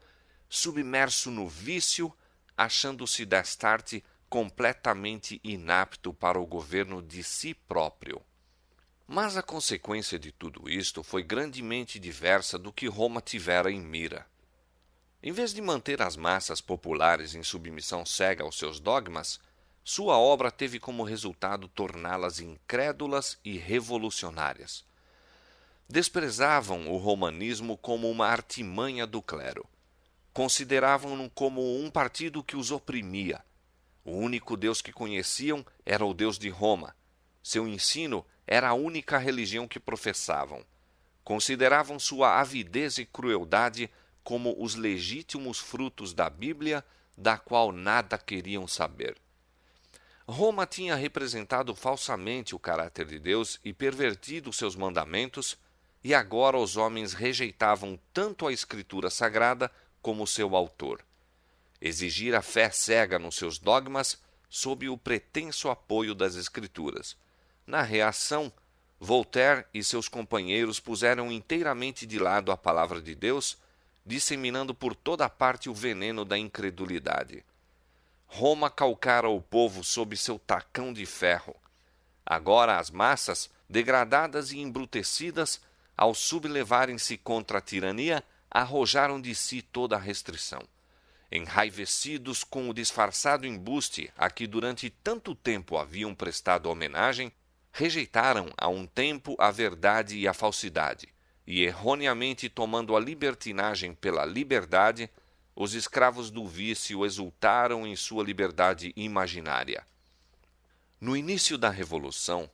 submerso no vício, achando-se destarte completamente inapto para o governo de si próprio. Mas a consequência de tudo isto foi grandemente diversa do que Roma tivera em mira. Em vez de manter as massas populares em submissão cega aos seus dogmas, sua obra teve como resultado torná-las incrédulas e revolucionárias. Desprezavam o romanismo como uma artimanha do clero. Consideravam-no como um partido que os oprimia. O único Deus que conheciam era o Deus de Roma. Seu ensino era a única religião que professavam. Consideravam sua avidez e crueldade como os legítimos frutos da Bíblia, da qual nada queriam saber. Roma tinha representado falsamente o caráter de Deus e pervertido seus mandamentos, e agora os homens rejeitavam tanto a Escritura Sagrada como seu autor. Exigir a fé cega nos seus dogmas sob o pretenso apoio das Escrituras. Na reação, Voltaire e seus companheiros puseram inteiramente de lado a palavra de Deus, disseminando por toda parte o veneno da incredulidade. Roma calcara o povo sob seu tacão de ferro. Agora as massas, degradadas e embrutecidas, ao sublevarem-se contra a tirania, arrojaram de si toda a restrição. enraivecidos com o disfarçado embuste a que durante tanto tempo haviam prestado homenagem, rejeitaram a um tempo a verdade e a falsidade, e erroneamente tomando a libertinagem pela liberdade, os escravos do vício exultaram em sua liberdade imaginária. No início da Revolução,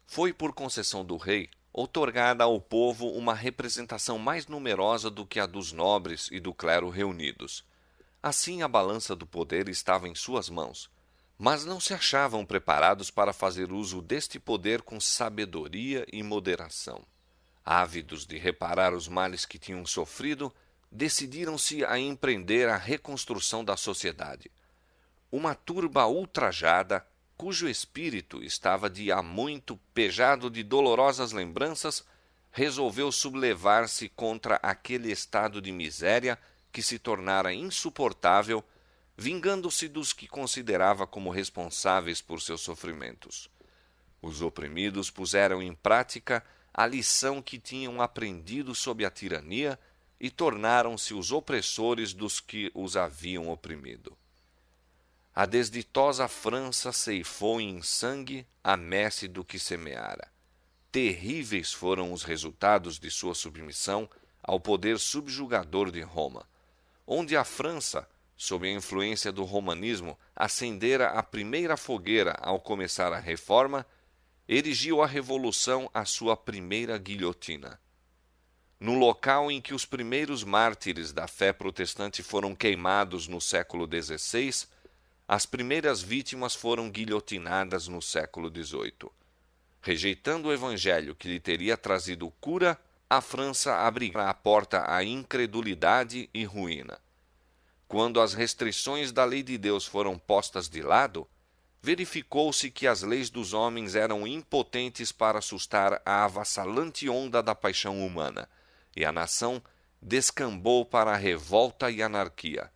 foi por concessão do rei outorgada ao povo uma representação mais numerosa do que a dos nobres e do clero reunidos. Assim, a balança do poder estava em suas mãos, mas não se achavam preparados para fazer uso deste poder com sabedoria e moderação. Ávidos de reparar os males que tinham sofrido, decidiram-se a empreender a reconstrução da sociedade. Uma turba ultrajada, cujo espírito estava de há muito pejado de dolorosas lembranças, resolveu sublevar-se contra aquele estado de miséria que se tornara insuportável, vingando-se dos que considerava como responsáveis por seus sofrimentos. Os oprimidos puseram em prática a lição que tinham aprendido sob a tirania e tornaram-se os opressores dos que os haviam oprimido. A desditosa França ceifou em sangue a messe do que semeara. Terríveis foram os resultados de sua submissão ao poder subjugador de Roma, onde a França, sob a influência do romanismo, acendera a primeira fogueira ao começar a reforma, erigiu a Revolução a sua primeira guilhotina. No local em que os primeiros mártires da fé protestante foram queimados no século XVI, as primeiras vítimas foram guilhotinadas no século XVIII. Rejeitando o evangelho que lhe teria trazido cura, a França abriu a porta à incredulidade e ruína. Quando as restrições da lei de Deus foram postas de lado, verificou-se que as leis dos homens eram impotentes para assustar a avassalante onda da paixão humana, e a nação descambou para a revolta e anarquia.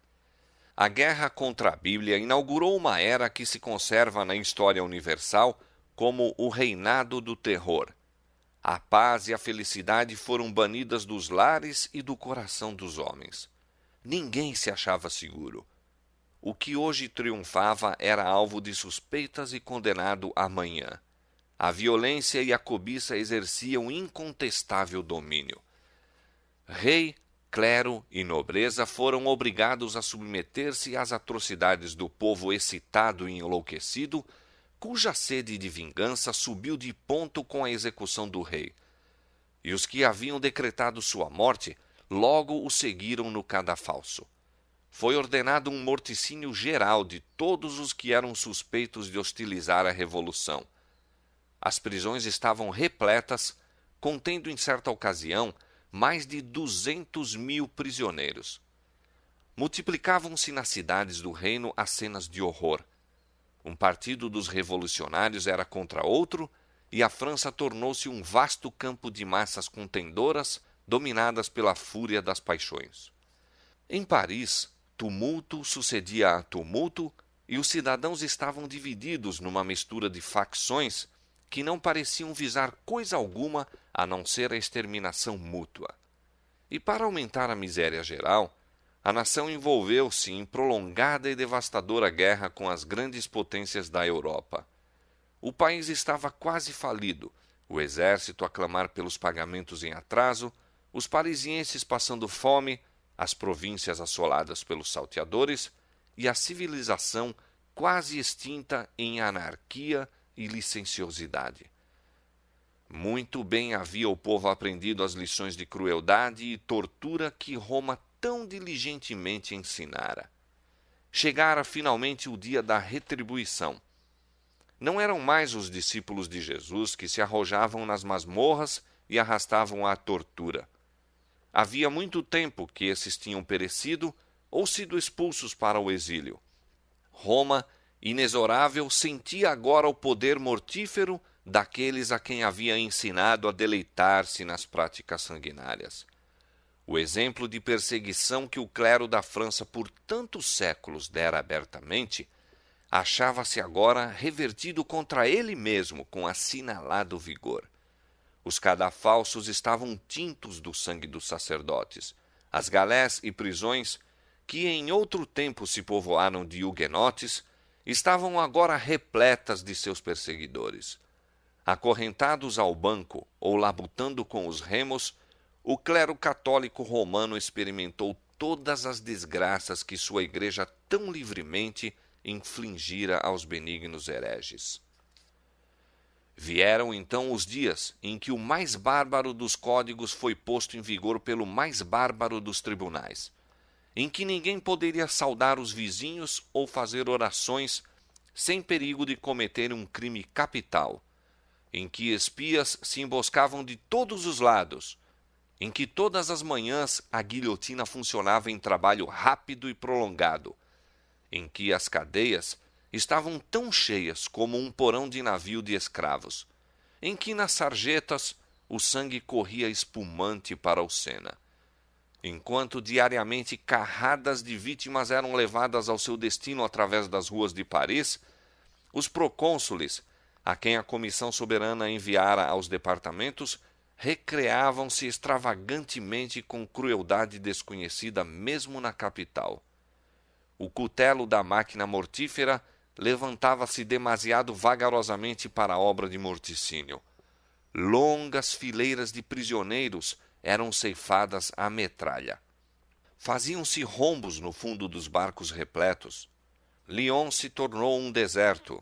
A guerra contra a Bíblia inaugurou uma era que se conserva na história universal como o reinado do terror. A paz e a felicidade foram banidas dos lares e do coração dos homens. Ninguém se achava seguro. O que hoje triunfava era alvo de suspeitas e condenado amanhã. A violência e a cobiça exerciam incontestável domínio. Rei, clero e nobreza foram obrigados a submeter-se às atrocidades do povo excitado e enlouquecido, cuja sede de vingança subiu de ponto com a execução do rei. E os que haviam decretado sua morte logo o seguiram no cadafalso. Foi ordenado um morticínio geral de todos os que eram suspeitos de hostilizar a Revolução. As prisões estavam repletas, contendo em certa ocasião mais de 200.000 prisioneiros. Multiplicavam-se nas cidades do reino as cenas de horror. Um partido dos revolucionários era contra outro, e a França tornou-se um vasto campo de massas contendoras, dominadas pela fúria das paixões. Em Paris, tumulto sucedia a tumulto, e os cidadãos estavam divididos numa mistura de facções que não pareciam visar coisa alguma a não ser a exterminação mútua. E para aumentar a miséria geral, a nação envolveu-se em prolongada e devastadora guerra com as grandes potências da Europa. O país estava quase falido, o exército a clamar pelos pagamentos em atraso, os parisienses passando fome, as províncias assoladas pelos salteadores e a civilização quase extinta em anarquia e licenciosidade. Muito bem havia o povo aprendido as lições de crueldade e tortura que Roma tão diligentemente ensinara. Chegara finalmente o dia da retribuição. Não eram mais os discípulos de Jesus que se arrojavam nas masmorras e arrastavam à tortura. Havia muito tempo que esses tinham perecido ou sido expulsos para o exílio. Roma, inexorável, sentia agora o poder mortífero daqueles a quem havia ensinado a deleitar-se nas práticas sanguinárias. O exemplo de perseguição que o clero da França por tantos séculos dera abertamente, achava-se agora revertido contra ele mesmo com assinalado vigor. Os cadafalsos estavam tintos do sangue dos sacerdotes. As galés e prisões, que em outro tempo se povoaram de huguenotes, estavam agora repletas de seus perseguidores. Acorrentados ao banco ou labutando com os remos, o clero católico romano experimentou todas as desgraças que sua igreja tão livremente infligira aos benignos hereges. Vieram então os dias em que o mais bárbaro dos códigos foi posto em vigor pelo mais bárbaro dos tribunais, em que ninguém poderia saudar os vizinhos ou fazer orações sem perigo de cometer um crime capital, em que espias se emboscavam de todos os lados, em que todas as manhãs a guilhotina funcionava em trabalho rápido e prolongado, em que as cadeias estavam tão cheias como um porão de navio de escravos, em que nas sarjetas o sangue corria espumante para o Sena, enquanto diariamente carradas de vítimas eram levadas ao seu destino através das ruas de Paris, os procônsules, a quem a comissão soberana enviara aos departamentos, recreavam-se extravagantemente com crueldade desconhecida mesmo na capital. O cutelo da máquina mortífera levantava-se demasiado vagarosamente para a obra de morticínio. Longas fileiras de prisioneiros eram ceifadas à metralha. Faziam-se rombos no fundo dos barcos repletos. Lyon se tornou um deserto.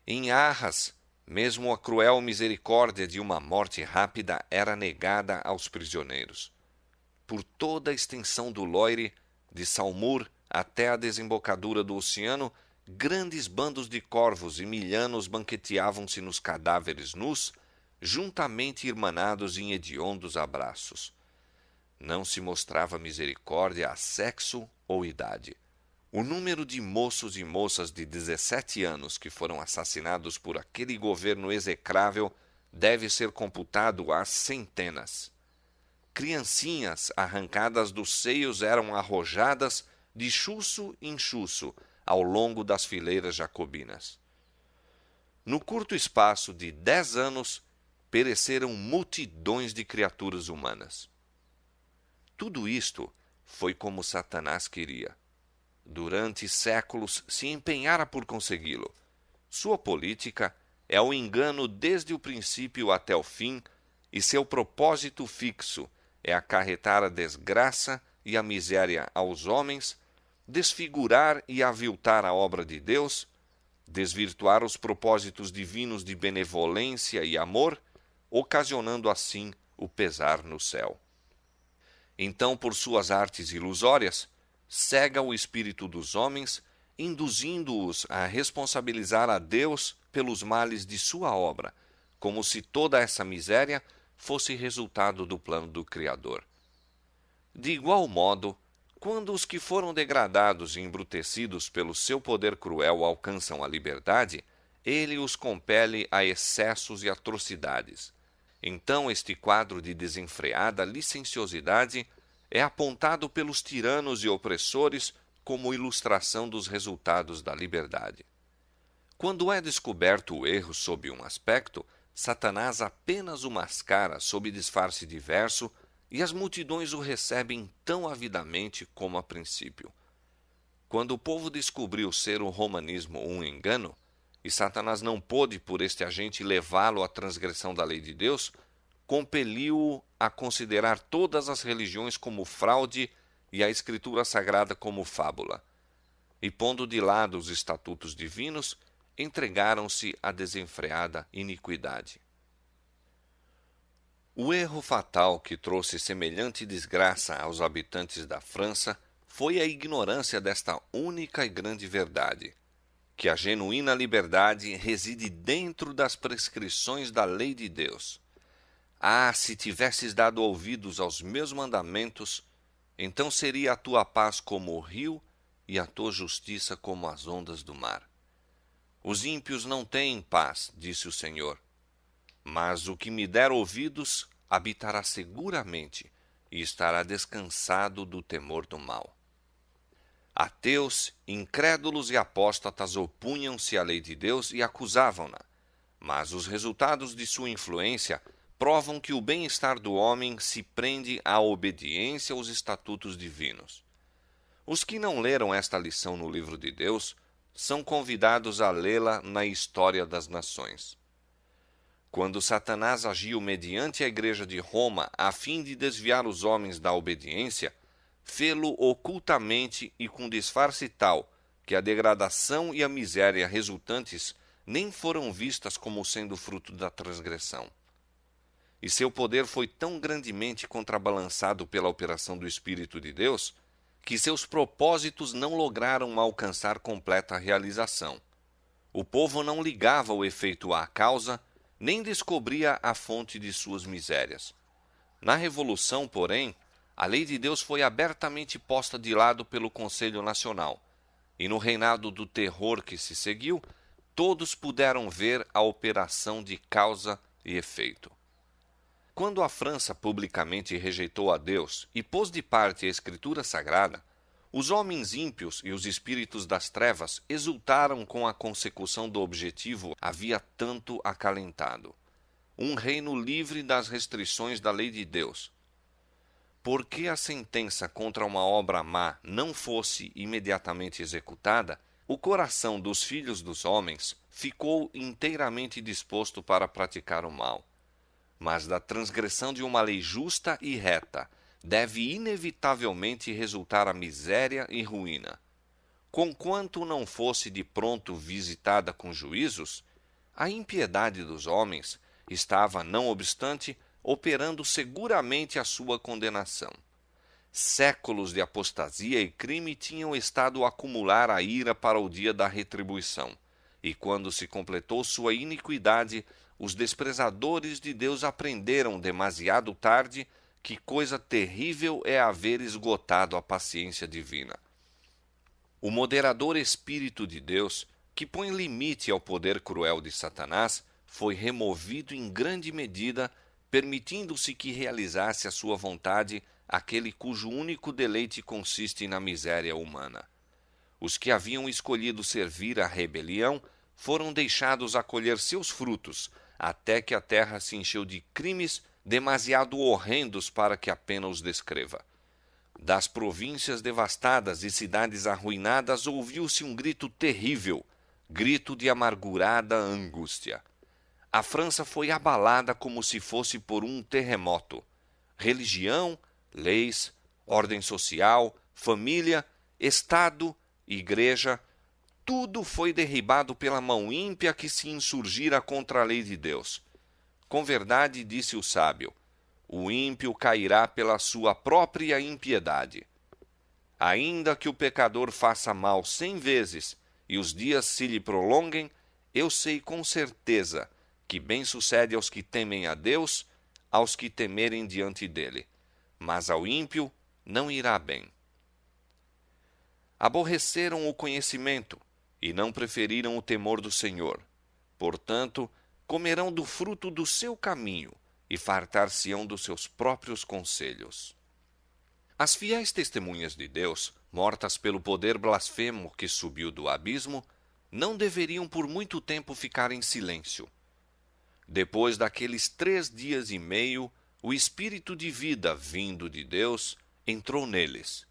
Em Arras, mesmo a cruel misericórdia de uma morte rápida era negada aos prisioneiros. Por toda a extensão do Loire, de Saumur até a desembocadura do oceano, grandes bandos de corvos e milhanos banqueteavam-se nos cadáveres nus, juntamente irmanados em hediondos abraços. Não se mostrava misericórdia a sexo ou idade. O número de moços e moças de 17 anos que foram assassinados por aquele governo execrável deve ser computado às centenas. Criancinhas arrancadas dos seios eram arrojadas de chuço em chuço ao longo das fileiras jacobinas. No curto espaço de 10 anos, pereceram multidões de criaturas humanas. Tudo isto foi como Satanás queria. Durante séculos se empenhara por consegui-lo. Sua política é o engano desde o princípio até o fim, e seu propósito fixo é acarretar a desgraça e a miséria aos homens, desfigurar e aviltar a obra de Deus, desvirtuar os propósitos divinos de benevolência e amor, ocasionando assim o pesar no céu. Então, por suas artes ilusórias, cega o espírito dos homens, induzindo-os a responsabilizar a Deus pelos males de sua obra, como se toda essa miséria fosse resultado do plano do Criador. De igual modo, quando os que foram degradados e embrutecidos pelo seu poder cruel alcançam a liberdade, ele os compele a excessos e atrocidades. Então este quadro de desenfreada licenciosidade é apontado pelos tiranos e opressores como ilustração dos resultados da liberdade. Quando é descoberto o erro sob um aspecto, Satanás apenas o mascara sob disfarce diverso, e as multidões o recebem tão avidamente como a princípio. Quando o povo descobriu ser o romanismo um engano, e Satanás não pôde por este agente levá-lo à transgressão da lei de Deus, compeliu-o a considerar todas as religiões como fraude e a Escritura Sagrada como fábula. E pondo de lado os estatutos divinos, entregaram-se à desenfreada iniquidade. O erro fatal que trouxe semelhante desgraça aos habitantes da França foi a ignorância desta única e grande verdade, que a genuína liberdade reside dentro das prescrições da lei de Deus. Ah, se tivesses dado ouvidos aos meus mandamentos, então seria a tua paz como o rio e a tua justiça como as ondas do mar. Os ímpios não têm paz, disse o Senhor, mas o que me der ouvidos habitará seguramente e estará descansado do temor do mal. Ateus, incrédulos e apóstatas opunham-se à lei de Deus e acusavam-na, mas os resultados de sua influência provam que o bem-estar do homem se prende à obediência aos estatutos divinos. Os que não leram esta lição no livro de Deus são convidados a lê-la na História das Nações. Quando Satanás agiu mediante a Igreja de Roma a fim de desviar os homens da obediência, fê-lo ocultamente e com disfarce tal que a degradação e a miséria resultantes nem foram vistas como sendo fruto da transgressão. E seu poder foi tão grandemente contrabalançado pela operação do Espírito de Deus, que seus propósitos não lograram alcançar completa realização. O povo não ligava o efeito à causa, nem descobria a fonte de suas misérias. Na Revolução, porém, a lei de Deus foi abertamente posta de lado pelo Conselho Nacional, e no reinado do terror que se seguiu, todos puderam ver a operação de causa e efeito. Quando a França publicamente rejeitou a Deus e pôs de parte a Escritura Sagrada, os homens ímpios e os espíritos das trevas exultaram com a consecução do objetivo havia tanto acalentado: um reino livre das restrições da lei de Deus. Porque a sentença contra uma obra má não fosse imediatamente executada, o coração dos filhos dos homens ficou inteiramente disposto para praticar o mal. Mas da transgressão de uma lei justa e reta deve inevitavelmente resultar a miséria e ruína. Conquanto não fosse de pronto visitada com juízos, a impiedade dos homens estava, não obstante, operando seguramente a sua condenação. Séculos de apostasia e crime tinham estado a acumular a ira para o dia da retribuição, e quando se completou sua iniquidade, os desprezadores de Deus aprenderam demasiado tarde que coisa terrível é haver esgotado a paciência divina. O moderador Espírito de Deus, que põe limite ao poder cruel de Satanás, foi removido em grande medida, permitindo-se que realizasse a sua vontade aquele cujo único deleite consiste na miséria humana. Os que haviam escolhido servir à rebelião foram deixados a colher seus frutos, até que a terra se encheu de crimes demasiado horrendos para que a pena os descreva. Das províncias devastadas e cidades arruinadas ouviu-se um grito terrível, grito de amargurada angústia. A França foi abalada como se fosse por um terremoto. Religião, leis, ordem social, família, Estado, igreja, tudo foi derribado pela mão ímpia que se insurgira contra a lei de Deus. Com verdade, disse o sábio, o ímpio cairá pela sua própria impiedade. Ainda que o pecador faça mal 100 vezes e os dias se lhe prolonguem, eu sei com certeza que bem sucede aos que temem a Deus, aos que temerem diante dele. Mas ao ímpio não irá bem. Aborreceram o conhecimento e não preferiram o temor do Senhor. Portanto, comerão do fruto do seu caminho e fartar-se-ão dos seus próprios conselhos. As fiéis testemunhas de Deus, mortas pelo poder blasfemo que subiu do abismo, não deveriam por muito tempo ficar em silêncio. Depois daqueles 3 dias e meio, o Espírito de vida vindo de Deus entrou neles,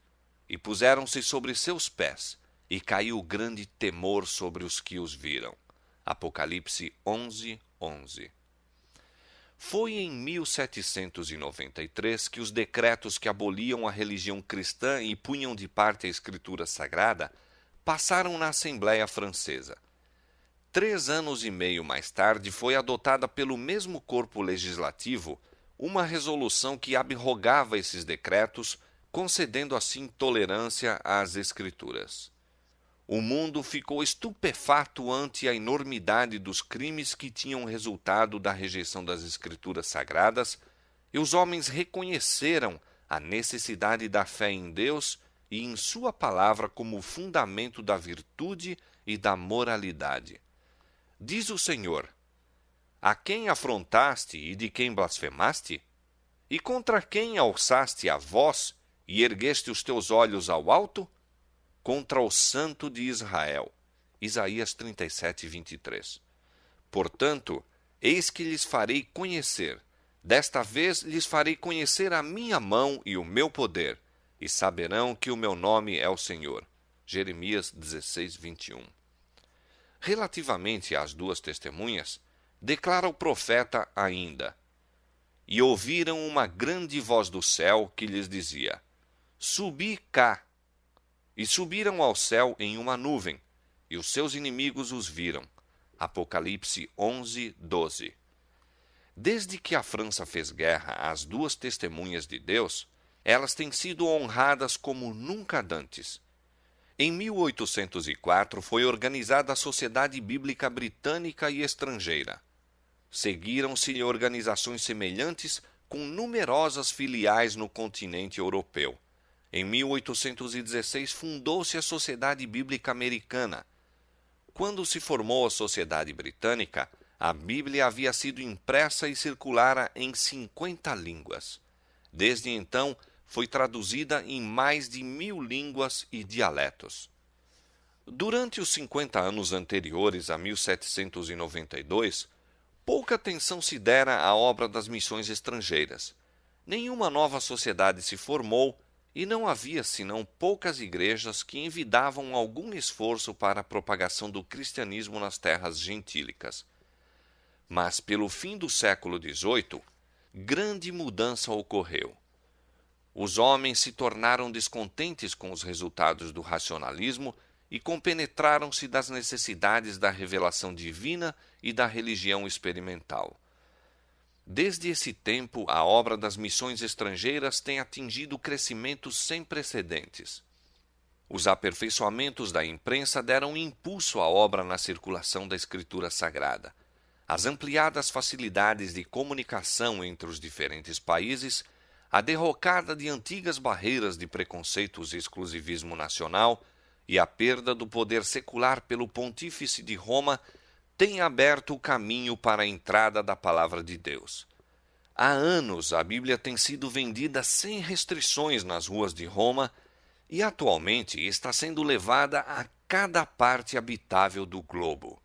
e puseram-se sobre seus pés, e caiu grande temor sobre os que os viram. Apocalipse 11:11. Foi em 1793 que os decretos que aboliam a religião cristã e punham de parte a Escritura Sagrada passaram na Assembleia Francesa. 3 anos e meio mais tarde foi adotada pelo mesmo corpo legislativo uma resolução que abrogava esses decretos, concedendo assim tolerância às Escrituras. O mundo ficou estupefato ante a enormidade dos crimes que tinham resultado da rejeição das Escrituras Sagradas, e os homens reconheceram a necessidade da fé em Deus e em sua palavra como fundamento da virtude e da moralidade. Diz o Senhor: a quem afrontaste e de quem blasfemaste? E contra quem alçaste a voz e ergueste os teus olhos ao alto? Contra o Santo de Israel. Isaías 37:23. Portanto, eis que lhes farei conhecer, desta vez lhes farei conhecer a minha mão e o meu poder, e saberão que o meu nome é o Senhor. Jeremias 16, 21. Relativamente às duas testemunhas, declara o profeta ainda: E ouviram uma grande voz do céu que lhes dizia: Subi cá. E subiram ao céu em uma nuvem, e os seus inimigos os viram. Apocalipse 11, 12. Desde que a França fez guerra às duas testemunhas de Deus, elas têm sido honradas como nunca dantes. Em 1804 foi organizada a Sociedade Bíblica Britânica e Estrangeira. Seguiram-se organizações semelhantes com numerosas filiais no continente europeu. Em 1816 fundou-se a Sociedade Bíblica Americana. Quando se formou a Sociedade Britânica, a Bíblia havia sido impressa e circulara em 50 línguas. Desde então, foi traduzida em mais de 1000 línguas e dialetos. Durante os 50 anos anteriores a 1792, pouca atenção se dera à obra das missões estrangeiras. Nenhuma nova sociedade se formou e não havia senão poucas igrejas que envidavam algum esforço para a propagação do cristianismo nas terras gentílicas. Mas, pelo fim do século XVIII, grande mudança ocorreu. Os homens se tornaram descontentes com os resultados do racionalismo e compenetraram-se das necessidades da revelação divina e da religião experimental. Desde esse tempo, a obra das missões estrangeiras tem atingido crescimentos sem precedentes. Os aperfeiçoamentos da imprensa deram impulso à obra na circulação da Escritura Sagrada. As ampliadas facilidades de comunicação entre os diferentes países, a derrocada de antigas barreiras de preconceitos e exclusivismo nacional e a perda do poder secular pelo Pontífice de Roma têm aberto o caminho para a entrada da Palavra de Deus. Há anos a Bíblia tem sido vendida sem restrições nas ruas de Roma e atualmente está sendo levada a cada parte habitável do globo.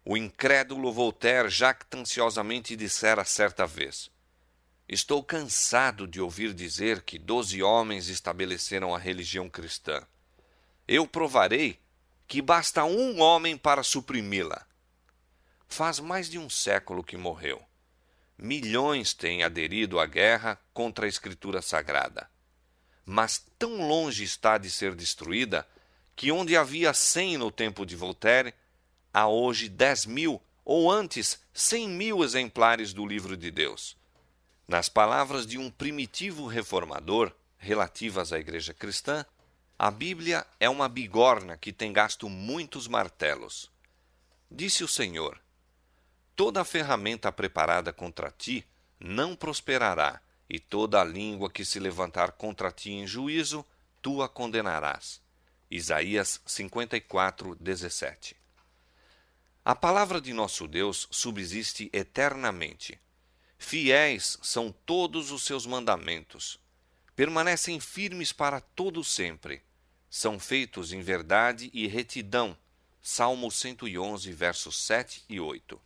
O incrédulo Voltaire jactanciosamente dissera certa vez: Estou cansado de ouvir dizer que 12 homens estabeleceram a religião cristã. Eu provarei que basta um homem para suprimi-la. Faz mais de um século que morreu. Milhões têm aderido à guerra contra a Escritura Sagrada. Mas tão longe está de ser destruída que onde havia 100 no tempo de Voltaire, há hoje 10.000 ou antes 100.000 exemplares do Livro de Deus. Nas palavras de um primitivo reformador relativas à Igreja Cristã, a Bíblia é uma bigorna que tem gasto muitos martelos. Disse o Senhor: Toda ferramenta preparada contra ti não prosperará, e toda a língua que se levantar contra ti em juízo, tu a condenarás. Isaías 54, 17. A palavra de nosso Deus subsiste eternamente. Fiéis são todos os seus mandamentos. Permanecem firmes para todo sempre. São feitos em verdade e retidão. Salmo 111, versos 7 e 8.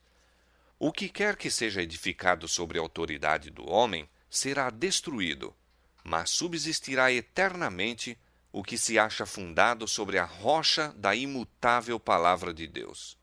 O que quer que seja edificado sobre a autoridade do homem será destruído, mas subsistirá eternamente o que se acha fundado sobre a rocha da imutável palavra de Deus.